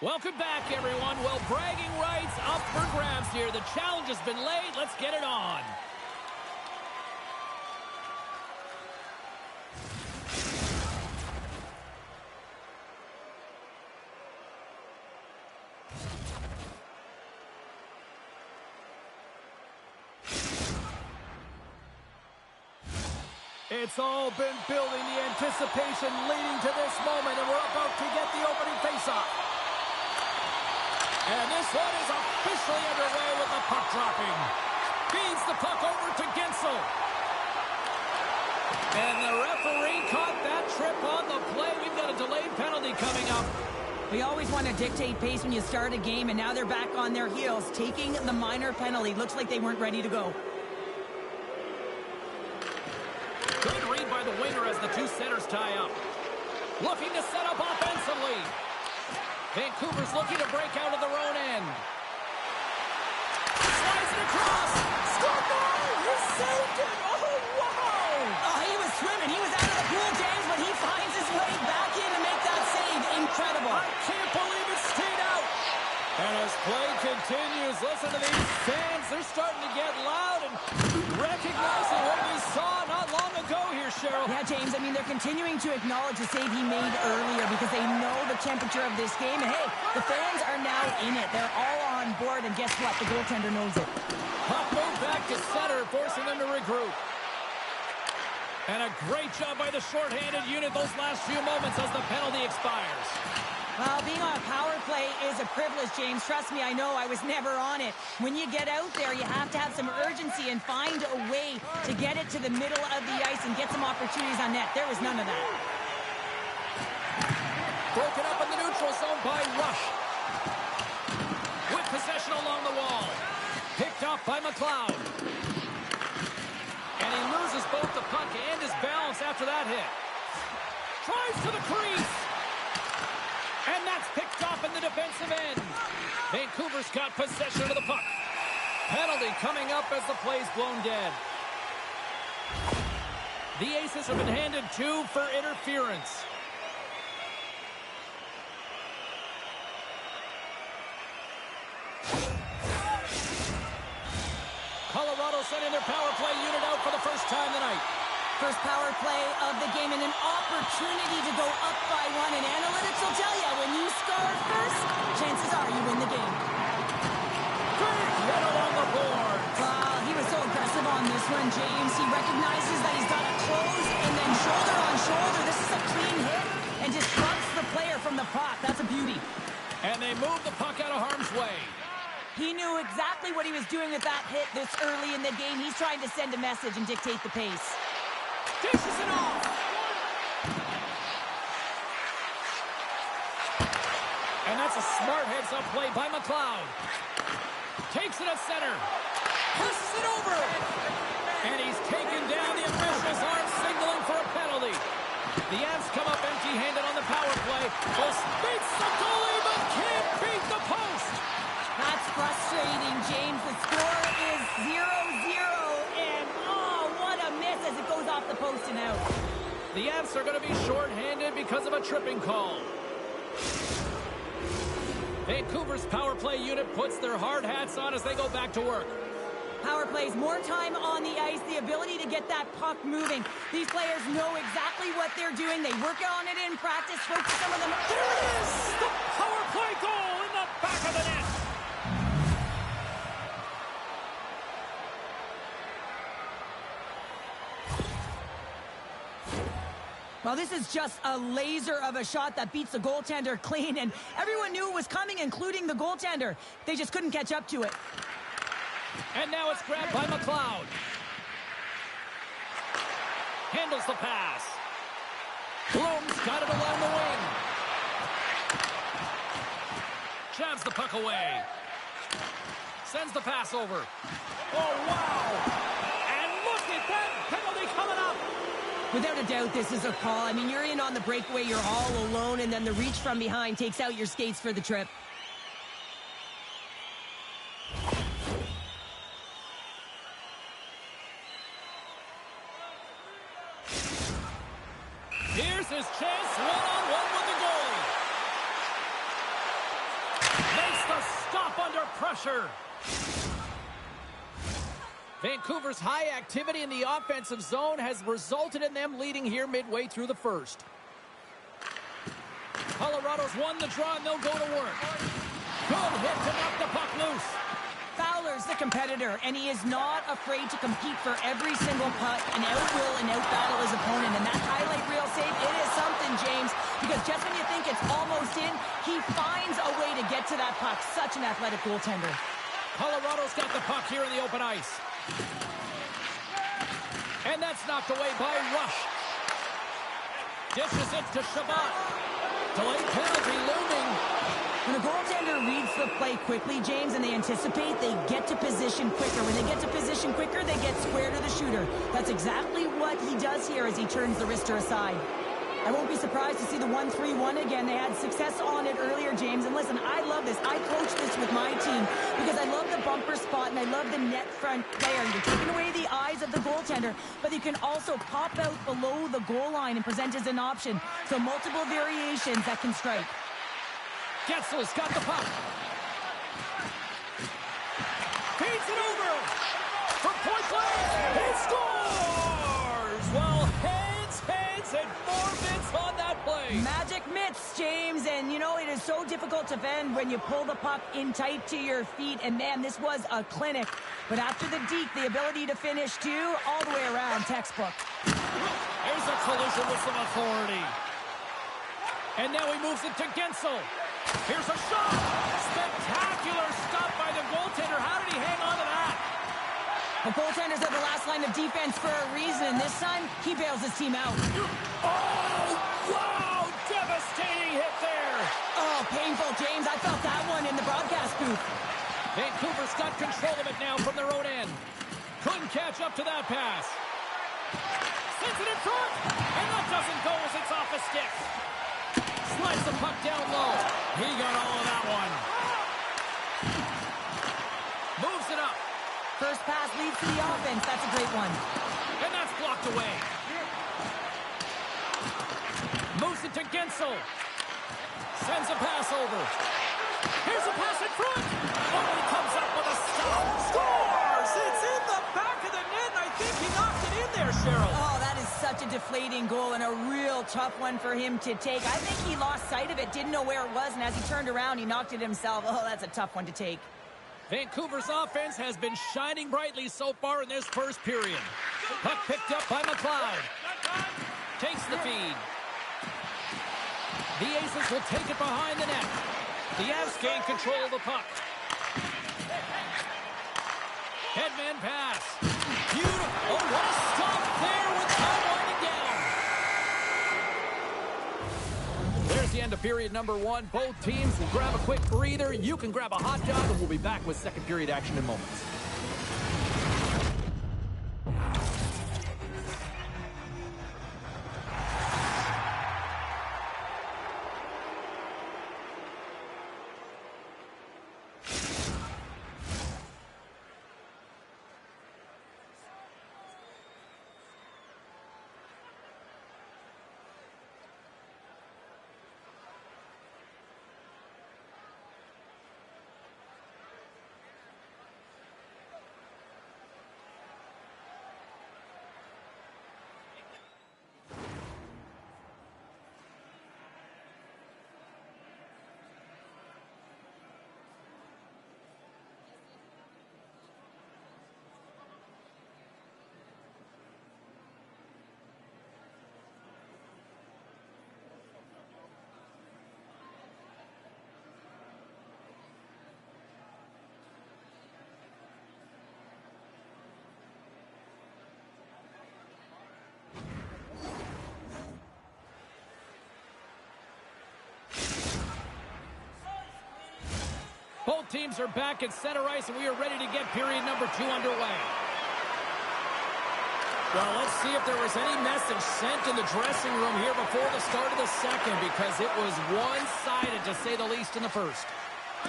Welcome back, everyone. Well, bragging rights up for grabs here. The challenge has been laid. Let's get it on. It's all been building, the anticipation leading to this moment, and we're about to get the opening faceoff. And this one is officially underway with the puck dropping. Feeds the puck over to Gensel. And the referee caught that trip on the play. We've got a delayed penalty coming up. We always want to dictate pace when you start a game, and now they're back on their heels, taking the minor penalty. Looks like they weren't ready to go. Good read by the winger as the two centers tie up. Looking to set up offensively. Vancouver's looking to break out of their own end. Slides it across. Score goal! He saved it! Oh, wow! Oh, he was swimming. He was out of the pool, James, but he finds his way back in to make that save. Incredible. I can't believe it stayed out. And as play continues, listen to these fans. They're starting to get loud and recognizing what we saw not long ago here, Cheryl. Yeah, James, I mean, they're continuing to acknowledge the save he made earlier because they know the temperature of this game. And, hey, the fans are now in it. They're all on board, and guess what? The goaltender knows it. Puck moved back to center, forcing them to regroup. And a great job by the shorthanded unit those last few moments as the penalty expires. Well, being on a power play is a privilege, James. Trust me, I know. I was never on it. When you get out there, you have to have some urgency and find a way to get it to the middle of the ice and get some opportunities on net. There was none of that. Broken up in the neutral zone by Rush. With possession along the wall. Picked up by McLeod. And he loses both the puck and his balance after that hit. Tries to the crease. And that's picked off in the defensive end. Vancouver's got possession of the puck. Penalty coming up as the play's blown dead. The Aces have been handed 2 for interference. Colorado sending their power play unit out for the first time tonight. First power play of the game and an opportunity to go up by 1. And analytics will tell you, when you score first, chances are you win the game. Big hit along the board. Wow, he was so aggressive on this one, James. He recognizes that he's got to close and then shoulder on shoulder. This is a clean hit and disrupts the player from the puck. That's a beauty. And they move the puck out of harm's way. He knew exactly what he was doing with that hit this early in the game. He's trying to send a message and dictate the pace. Dishes it off. And that's a smart heads-up play by McLeod. Takes it at center. Passes it over. And he's taken down. The officials aren't signaling for a penalty. The Avs come up empty-handed on the power play. Will beats the goalie, but can't beat the post. That's frustrating, James. The score is 0-0, and oh, what a miss as it goes off the post and out. The Avs are going to be shorthanded because of a tripping call. Vancouver's power play unit puts their hard hats on as they go back to work. Power plays, more time on the ice, the ability to get that puck moving. These players know exactly what they're doing. They work on it in practice. Spoke to some of them. There it is! The power play goal in the back of the net. Well, this is just a laser of a shot that beats the goaltender clean, and everyone knew it was coming, including the goaltender. They just couldn't catch up to it. And now it's grabbed by McLeod. Handles the pass. Bloom's got it along the wing. Jabs the puck away. Sends the pass over. Oh, wow! And look at that penalty coming up! Without a doubt, this is a call. I mean, you're in on the breakaway, you're all alone, and then the reach from behind takes out your skates for the trip. Here's his chance, one-on-one with the goalie. stop under pressure. Vancouver's high activity in the offensive zone has resulted in them leading here midway through the first. Colorado's won the draw, and they'll go to work. Good hit to knock the puck loose. Fowler's the competitor, and he is not afraid to compete for every single puck and out-will and out-battle his opponent. And that highlight reel save, it is something, James, because just when you think it's almost in, he finds a way to get to that puck. Such an athletic goaltender. Colorado's got the puck here in the open ice. And that's knocked away by Rush. Dishes it to Shabbat. Delayed penalty looming. When a goaltender reads the play quickly, James, and they anticipate, they get to position quicker. When they get to position quicker, they get square to the shooter. That's exactly what he does here as he turns the wrister aside. I won't be surprised to see the 1-3-1 again. They had success on it earlier, James. And listen, I love this. I coach this with my team because I love the bumper spot and I love the net front player. You're taking away the eyes of the goaltender, but you can also pop out below the goal line and present as an option. So multiple variations that can strike. Getzel's got the puck. Feeds it over. From point blank. He scores! Well, heads, and forfeits on that play. Magic mitts, James, and you know, it is so difficult to defend when you pull the puck in tight to your feet, and man, this was a clinic. But after the deke, the ability to finish too, all the way around, textbook. There's a collision with some authority. And now he moves it to Guentzel. Here's a shot. Spectacular stop by the goaltender. How did he hang on to that? The goaltenders are the last line of defense for a reason, and this time, he bails his team out. Oh, wow! Devastating hit there. Oh, painful, James. I felt that one in the broadcast booth. Vancouver's got control of it now from their own end. Couldn't catch up to that pass. Sends it in front, and that doesn't go as it's off a stick. Slides the puck down low. He got all of that one. Moves it up. First pass leads to the offense. That's a great one. And that's blocked away. Moves it to Guentzel. Sends a pass over. Here's a pass in front. Oh, he comes up with a stop. Scores! It's in the back of the net, and I think he knocked it in there, Cheryl. Oh, that is such a deflating goal and a real tough one for him to take. I think he lost sight of it, didn't know where it was, and as he turned around, he knocked it himself. Oh, that's a tough one to take. Vancouver's offense has been shining brightly so far in this first period. Puck picked up by McLeod. Takes the feed. The Aces will take it behind the net. The Avs gain control of the puck. Headman pass. Beautiful. Oh, what a stop there with time winding down. There's the end of period number one. Both teams will grab a quick breather. You can grab a hot dog, and we'll be back with second period action in moments. Both teams are back at center ice, and we are ready to get period number two underway. Well, let's see if there was any message sent in the dressing room here before the start of the second, because it was one-sided, to say the least, in the first.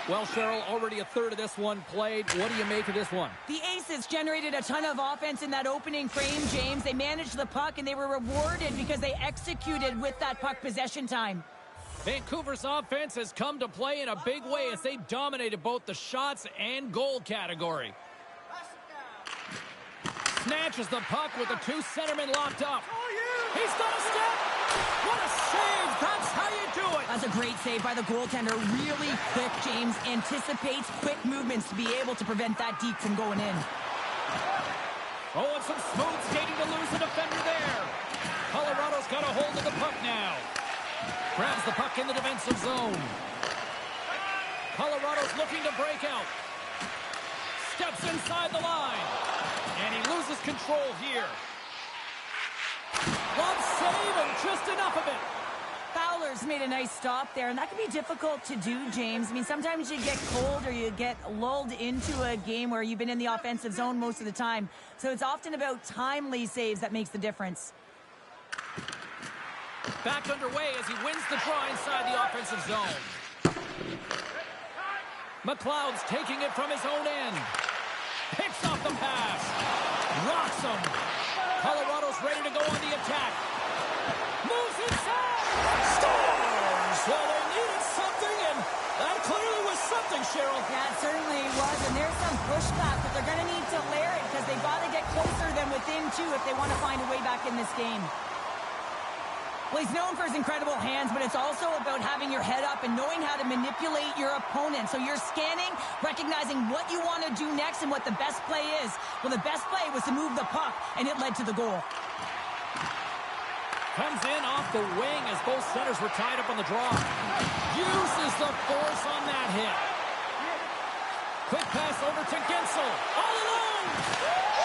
Well, Cheryl, already a third of this one played. What do you make of this one? The Aces generated a ton of offense in that opening frame, James. They managed the puck, and they were rewarded because they executed with that puck possession time. Vancouver's offense has come to play in a big way as they dominated both the shots and goal category. Snatches the puck with the two centermen locked up. He's got a step. What a save. That's how you do it. That's a great save by the goaltender. Really quick, James. Anticipates quick movements to be able to prevent that deep from going in. Oh, and some smooth skating to lose the defender there. Colorado's got a hold of the puck now. Grabs the puck in the defensive zone. Colorado's looking to break out. Steps inside the line. And he loses control here. One save and just enough of it. Fowler's made a nice stop there, and that can be difficult to do, James. I mean, sometimes you get cold or you get lulled into a game where you've been in the offensive zone most of the time. So it's often about timely saves that makes the difference. Back underway as he wins the draw inside the offensive zone. McLeod's taking it from his own end. Picks off the pass. Rocks him. Colorado's ready to go on the attack. Moves inside. Scores! Well, they needed something, and that clearly was something, Cheryl. Yeah, it certainly was, and there's some pushback, but they're going to need to layer it because they've got to get closer than within two if they want to find a way back in this game. Well, he's known for his incredible hands, but it's also about having your head up and knowing how to manipulate your opponent. So you're scanning, recognizing what you want to do next and what the best play is. Well, the best play was to move the puck, and it led to the goal. Comes in off the wing as both centers were tied up on the draw. Uses the force on that hit. Quick pass over to Gensel. All alone.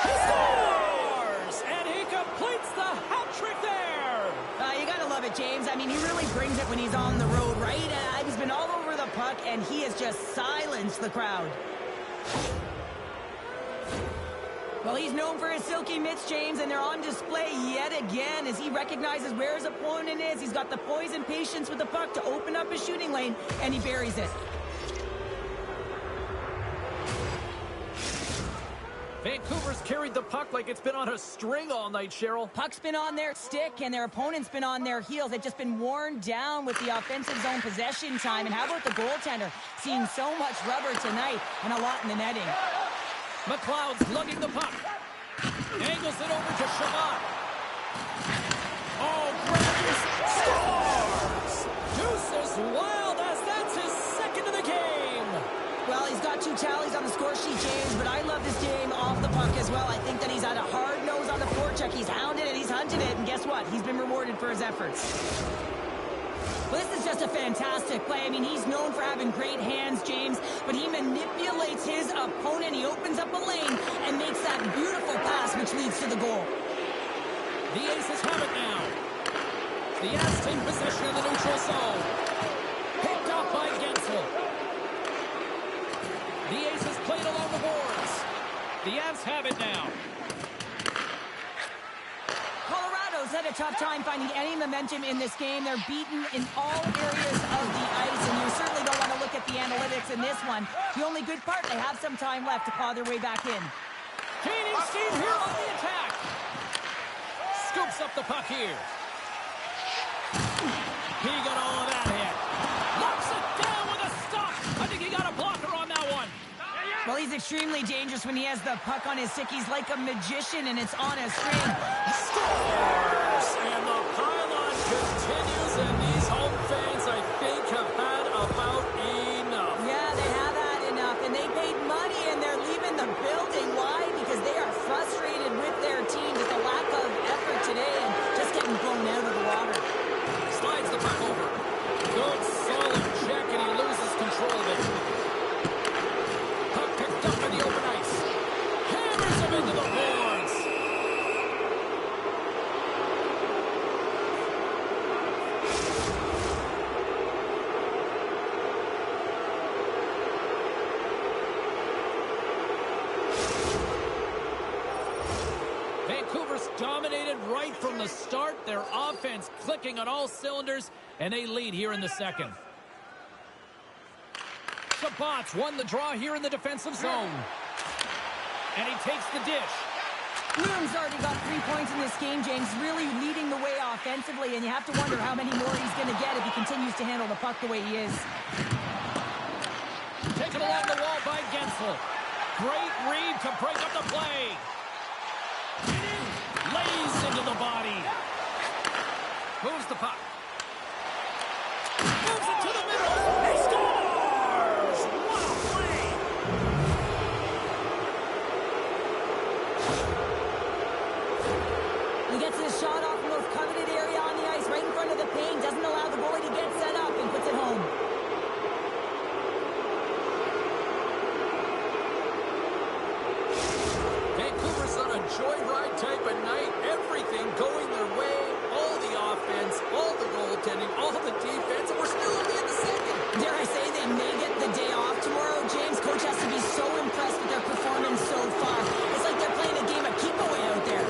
He scores! And he completes the hat trick there. You gotta love it, James. I mean, he really brings it when he's on the road, right? He's been all over the puck, and he has just silenced the crowd. Well, he's known for his silky mitts, James, and they're on display yet again as he recognizes where his opponent is. He's got the poise and patience with the puck to open up his shooting lane, and he buries it. Vancouver's carried the puck like it's been on a string all night, Cheryl. Puck's been on their stick, and their opponent's been on their heels. They've just been worn down with the offensive zone possession time. And how about the goaltender? Seeing so much rubber tonight and a lot in the netting. McLeod's lugging the puck. Angles it over to Shabbat. Oh, Graves scores! Deuces Wild as that's his second of the game. Well, he's got 2 tallies on the score sheet, James, but I love this game off the puck as well. I think that he's had a hard nose on the forecheck. He's hounded it, he's hunted it, and guess what? He's been rewarded for his efforts. Well, this is just a fantastic play. I mean, he's known for having great hands, James, but he manipulates his opponent. He opens up a lane and makes that beautiful pass, which leads to the goal. The Aces have it now. The Avs take possession of the neutral zone. Picked off by Gensel. The Aces played along the boards. The Avs have it now. Colorado's had a tough time finding any momentum in this game. They're beaten in all areas of the ice, and you certainly don't want to look at the analytics in this one. The only good part, they have some time left to claw their way back in. Gaining steam here on the attack. Scoops up the puck here. He got all of that hit. Locks it down with a stop. I think he got a blocker on that one. Well, he's extremely dangerous when he has the puck on his stick. He's like a magician, and it's on a string. Scores! And the pylon continues, and these home fans, I think, have had about enough. Yeah, they have had enough, and they paid money, and they're leaving the building. Why? Because they are frustrated with their team. Just a lack of effort today and just getting blown out of the water. Slides the puck over. Good, solid check, and he loses control of it. Puck picked up in the open ice. Hammers him into the boards. Vancouver's dominated right from the start. Their offense clicking on all cylinders, and they lead here in the second. Shabbat's won the draw here in the defensive zone. And he takes the dish. Bloom's already got 3 points in this game, James, really leading the way offensively, and you have to wonder how many more he's going to get if he continues to handle the puck the way he is. Taken along the wall by Gensel. Great read to break up the play. Lays into the body. Moves the puck. Moves it to the middle. He scores! What a play! He gets his shot off the most coveted area on the ice, right in front of the paint. Doesn't allow the goalie to get set up and puts it home. Vancouver's on a joyride type of night. Everything going their way. All the offense, all the goaltending, all the defense, and we're still only in the second. Dare I say they may get the day off tomorrow, James? Coach has to be so impressed with their performance so far. It's like they're playing a game of keep-away out there.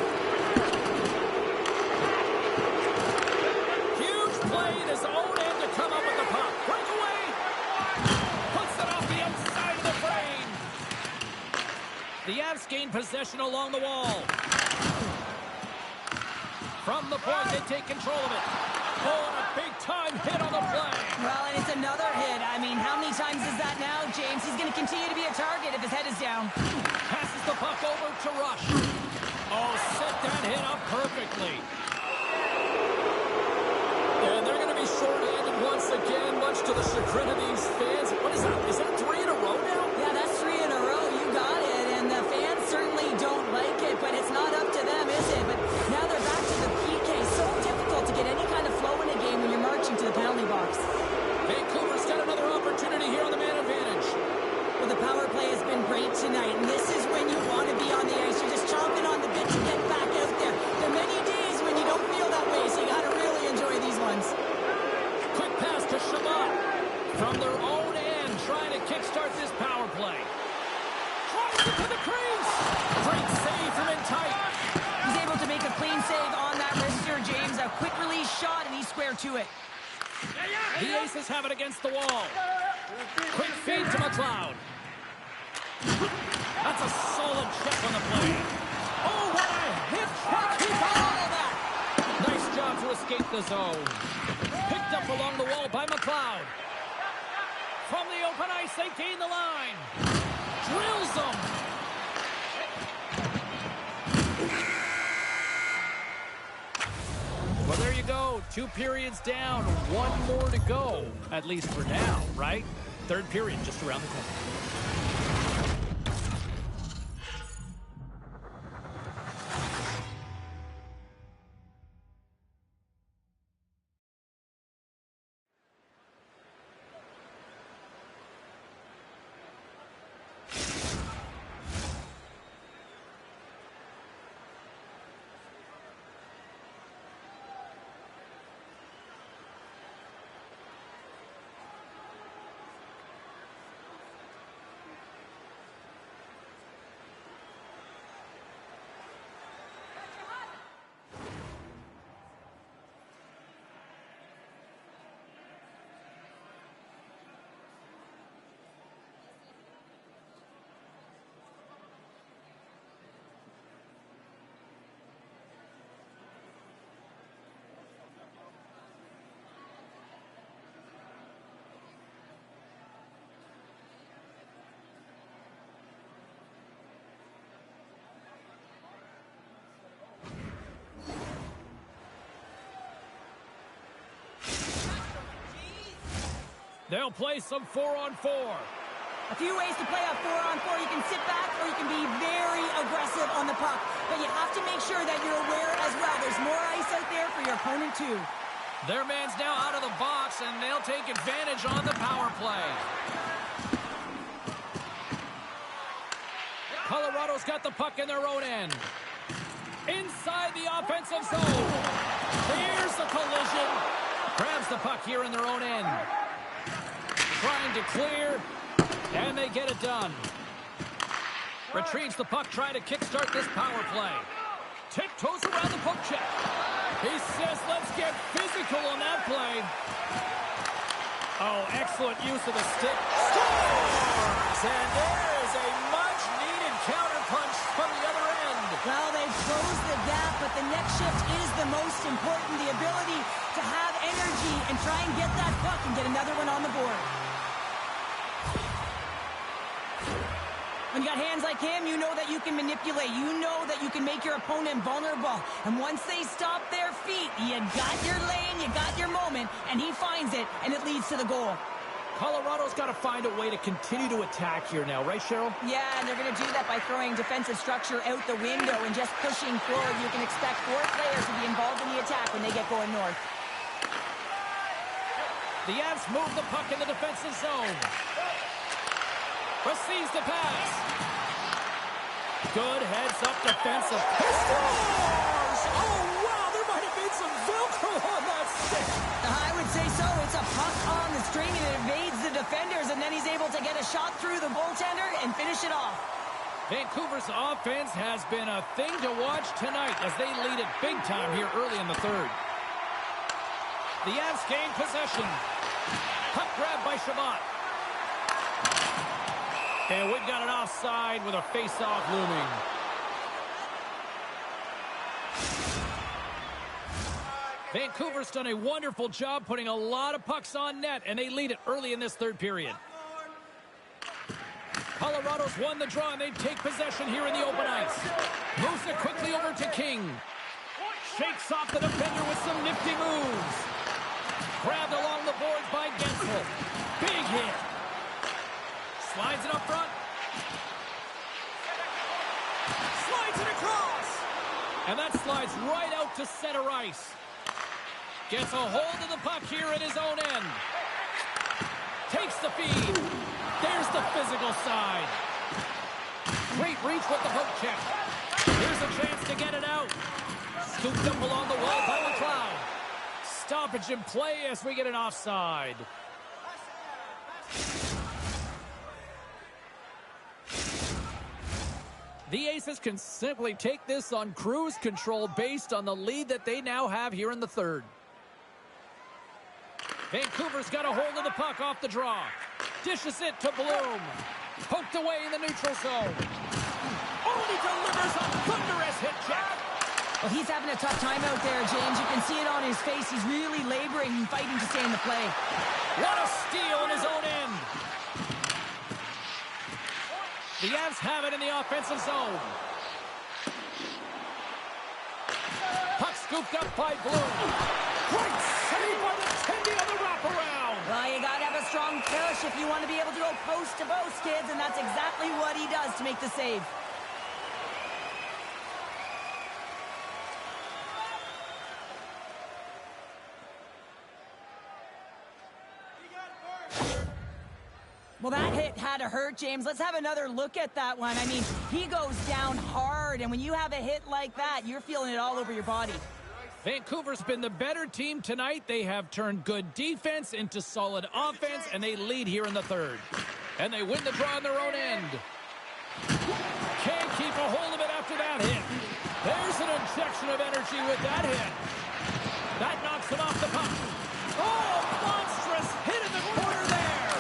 Huge play in his own end to come up with the puck. Breakaway. Puts it off the outside of the frame. The Avs gain possession along the wall. From the point, they take control of it. Oh, and a big-time hit on the play. Well, and it's another hit. I mean, how many times is that now, James? He's going to continue to be a target if his head is down. Passes the puck over to Rush. Oh, set that hit up perfectly. And they're going to be short-handed once again, much to the chagrin of these fans. What is that? Is that 3 in a row now? Yeah, that's 3 in a row. You got it. And the fans certainly don't like it, but it's not up to them, is it? But now they're back to the PK. So difficult to get any kind of flow in a game when you're marching to the penalty box. Vancouver's got another opportunity here on the man advantage. Well, the power play has been great tonight, and this is when you want to be on the ice. You're just chomping on the bit to get back out there. There are many days when you don't feel that way, so you got to really enjoy these ones. Quick pass to Shabbat. From their own end, trying to kickstart this power play. Tries it to the crease. Great save from in tight. He's able to make a clean save on that wrister, James. A quick release shot, and he's square to it. The Aces have it against the wall. Quick feed to McLeod. That's a solid check on the play. Oh, what a hit check. He got all of that. Nice job to escape the zone. Picked up along the wall by McLeod. From the open ice, they gain the line. Drills them. Well, there you go. 2 periods down, 1 more to go, at least for now, right? Third period just around the corner. They'll play some 4-on-4. A few ways to play a 4-on-4. You can sit back or you can be very aggressive on the puck. But you have to make sure that you're aware as well. There's more ice out there for your opponent too. Their man's now out of the box, and they'll take advantage on the power play. Colorado's got the puck in their own end. Inside the offensive zone. Here's the collision. Grabs the puck here in their own end. Trying to clear, and they get it done. Retrieves the puck, trying to kickstart this power play. Tiptoes around the poke check. He says, let's get physical on that play. Oh, excellent use of the stick. Scores! And there is a much-needed counterpunch from the other end. Well, they've closed the gap, but the next shift is the most important. The ability to have energy and try and get that puck and get another one on the board. When you got hands like him, you know that you can manipulate. You know that you can make your opponent vulnerable. And once they stop their feet, you got your lane, you got your moment, and he finds it, and it leads to the goal. Colorado's got to find a way to continue to attack here now, right, Cheryl? Yeah, and they're going to do that by throwing defensive structure out the window and just pushing forward. You can expect 4 players to be involved in the attack when they get going north. The Avs move the puck in the defensive zone. Receives the pass. Good heads-up defensive. Scores! Oh, wow, there might have been some Velcro on that stick. I would say so. It's a puck on the string, and it evades the defenders, and then he's able to get a shot through the goaltender and finish it off. Vancouver's offense has been a thing to watch tonight as they lead it big time here early in the third. The Avs gain possession. Puck grab by Shabbat. And we've got an offside with a face-off looming. Vancouver's done a wonderful job putting a lot of pucks on net, and they lead it early in this third period. Colorado's won the draw, and they take possession here in the open ice. Moves it quickly over to King. Shakes off the defender with some nifty moves. Grabbed along the boards by Gensel. Big hit. Slides it up front. Slides it across. And that slides right out to center ice. Gets a hold of the puck here at his own end. Takes the feed. There's the physical side. Great reach with the hook check. Here's a chance to get it out. Scooped up along the wall by McLeod. Stoppage in play as we get an offside. The Aces can simply take this on cruise control based on the lead that they now have here in the third. Vancouver's got a hold of the puck off the draw. Dishes it to Bloom. Poked away in the neutral zone. Only delivers a thunderous hit check. Well, he's having a tough time out there, James. You can see it on his face. He's really laboring and fighting to stay in the play. What a steal in his own end. The Avs have it in the offensive zone. Puck scooped up by Bloom. Great save by the Tendy on the wraparound. Well, you got to have a strong push if you want to be able to go post to post, kids, and that's exactly what he does to make the save. Well, that hit had to hurt, James. Let's have another look at that one. I mean, he goes down hard, and when you have a hit like that, you're feeling it all over your body. Vancouver's been the better team tonight. They have turned good defense into solid offense, and they lead here in the third. And they win the draw on their own end. Can't keep a hold of it after that hit. There's an injection of energy with that hit. That knocks him off the puck. Oh, monstrous hit in the corner there.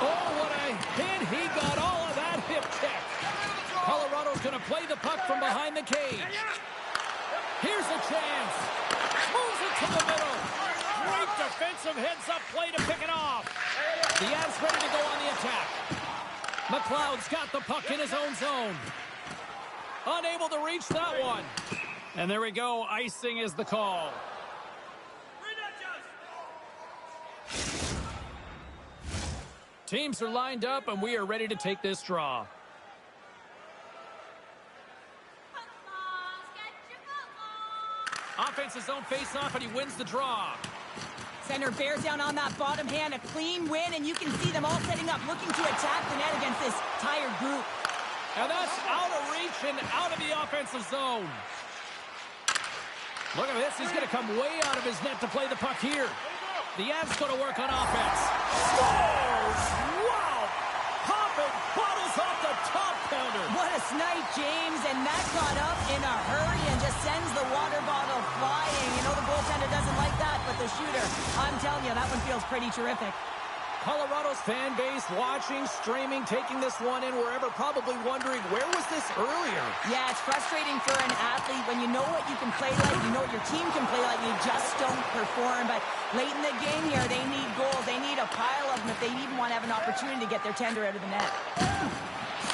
Oh, what a hit. He got all of that hip check. Colorado's going to play the puck from behind the cage. Here's a chance. Moves it to the middle. Great defensive heads-up play to pick it off. The Avs ready to go on the attack. McLeod's got the puck in his own zone. Unable to reach that one. And there we go. Icing is the call. Teams are lined up, and we are ready to take this draw. Offensive zone face-off, and he wins the draw. Center bears down on that bottom hand, a clean win, and you can see them all setting up, looking to attack the net against this tired group. And that's out of reach and out of the offensive zone. Look at this. He's going to come way out of his net to play the puck here. The Avs going to work on offense. Scores! Wow! Popping bottles off the top counter. What a snipe, James, and that got up in a hurry and just sends the water bottle flying. You know the goaltender doesn't like that, but the shooter, I'm telling you, that one feels pretty terrific. Colorado's fan base watching, streaming, taking this one in wherever, probably wondering, where was this earlier? Yeah, it's frustrating for an athlete when you know what you can play like, you know what your team can play like, you just don't perform. But late in the game here, they need goals. They need a pile of them if they even want to have an opportunity to get their tender out of the net.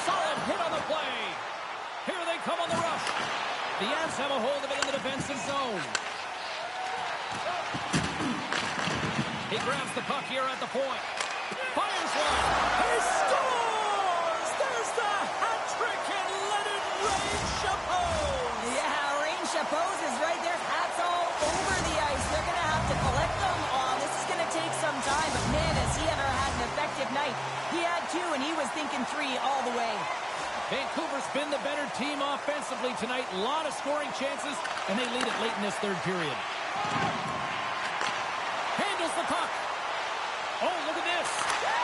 Solid hit on the play. Here they come on the rush. The Avs have a hold of it in the defensive zone. He grabs the puck here at the point. Fires one. He scores! There's the hat trick and let it rain Chapeau. Yeah, Rain Chapeau is right there. Hats all over the ice. They're going to have to collect them all. This is going to take some time, but man, has he ever had an effective night. He had 2, and he was thinking 3 all the way. Vancouver's been the better team offensively tonight. A lot of scoring chances, and they lead it late in this third period. Handles the puck. Oh, look at this.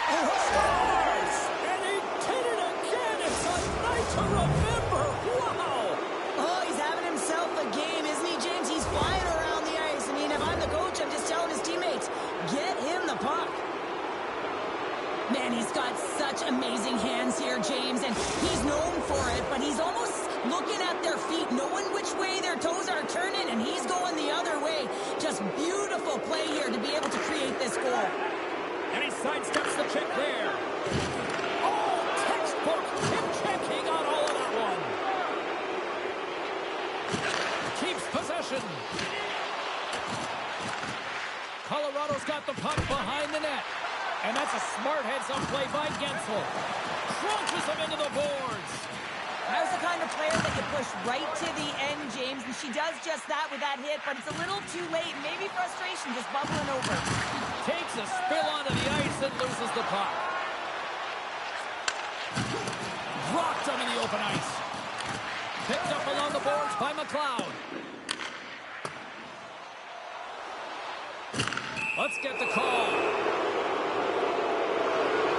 Scores! And he did it again. It's a night to remember. Wow. Oh, he's having himself a game, isn't he, James? He's flying around the ice. I mean, if I'm the coach, I'm just telling his teammates, get him the puck. Man, he's got such amazing hands here, James, and he's known for it, but he's almost looking at their feet, knowing which way their toes are turning, and he's going the other way. Just beautiful play here to be able to create this goal. And he sidesteps the check there. Oh, textbook tip check. He got all of that one. Keeps possession. Colorado's got the puck behind the net. And that's a smart heads-up play by Gensel. Crunches him into the boards. That's the kind of player that you push right to the end, James, and she does just that with that hit, but it's a little too late. Maybe frustration just bubbling over. Takes a spill onto the ice and loses the puck. Rocked him in the open ice. Picked up along the boards by McLeod. Let's get the call.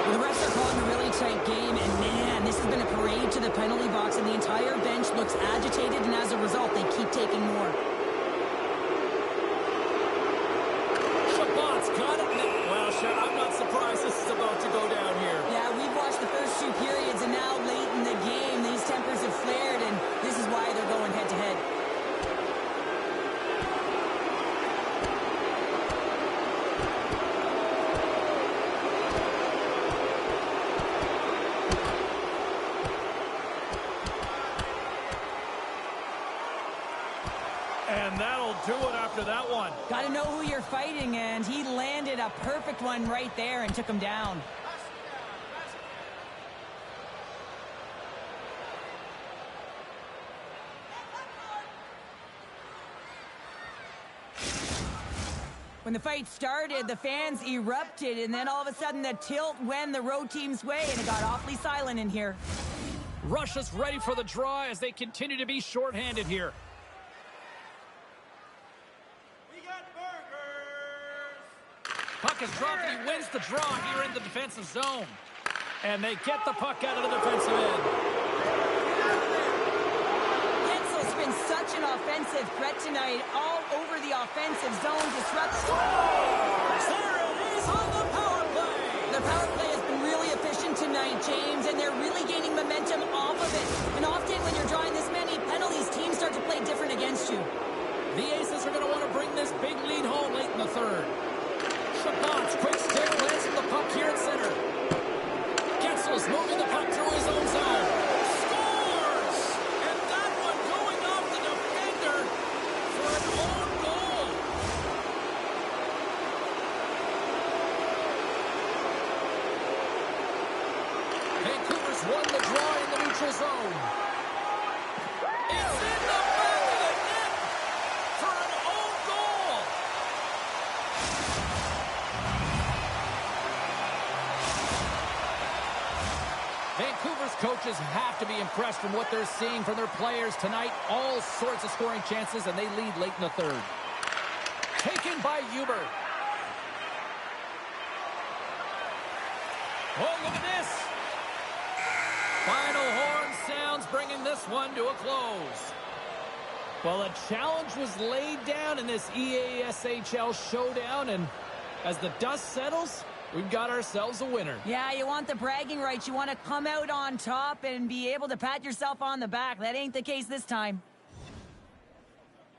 Well, the refs are calling a really tight game, and man, this has been a parade to the penalty box, and the entire bench looks agitated, and as a result, they keep taking more. Chabot's got it. Well, sure, I'm not surprised this is about to go down here. Yeah, we've watched the first 2 periods, and now late in the game, these tempers have flared, and this is why they're going head-to-head. And that'll do it after that one. Got to know who you're fighting, and he landed a perfect one right there and took him down. When the fight started, the fans erupted, and then all of a sudden the tilt went the road team's way, and it got awfully silent in here. Russia's ready for the draw as they continue to be shorthanded here. Puck is dropped and he wins the draw here in the defensive zone. And they get the puck out of the defensive end. Gensel's been such an offensive threat tonight, all over the offensive zone, disrupts. There it is on the power play. Their power play has been really efficient tonight, James, and they're really gaining momentum off of it. And often when you're drawing this many penalties, teams start to play different against you. The Aces are going to want to bring this big lead home late in the third. Chabot's quick stick lands the puck here at center. Gensel's moving the puck through his own zone. Scores! And that one going off the defender for an own goal. Vancouver's won the draw in the neutral zone. It's in the back of the net for an own goal. Vancouver's coaches have to be impressed from what they're seeing from their players tonight. All sorts of scoring chances, and they lead late in the third. Taken by Huber. Oh, look at this. Final horn sounds, bringing this one to a close. Well, a challenge was laid down in this EASHL showdown, and as the dust settles, We've got ourselves a winner. Yeah, you want the bragging rights. You want to come out on top and be able to pat yourself on the back. That ain't the case this time.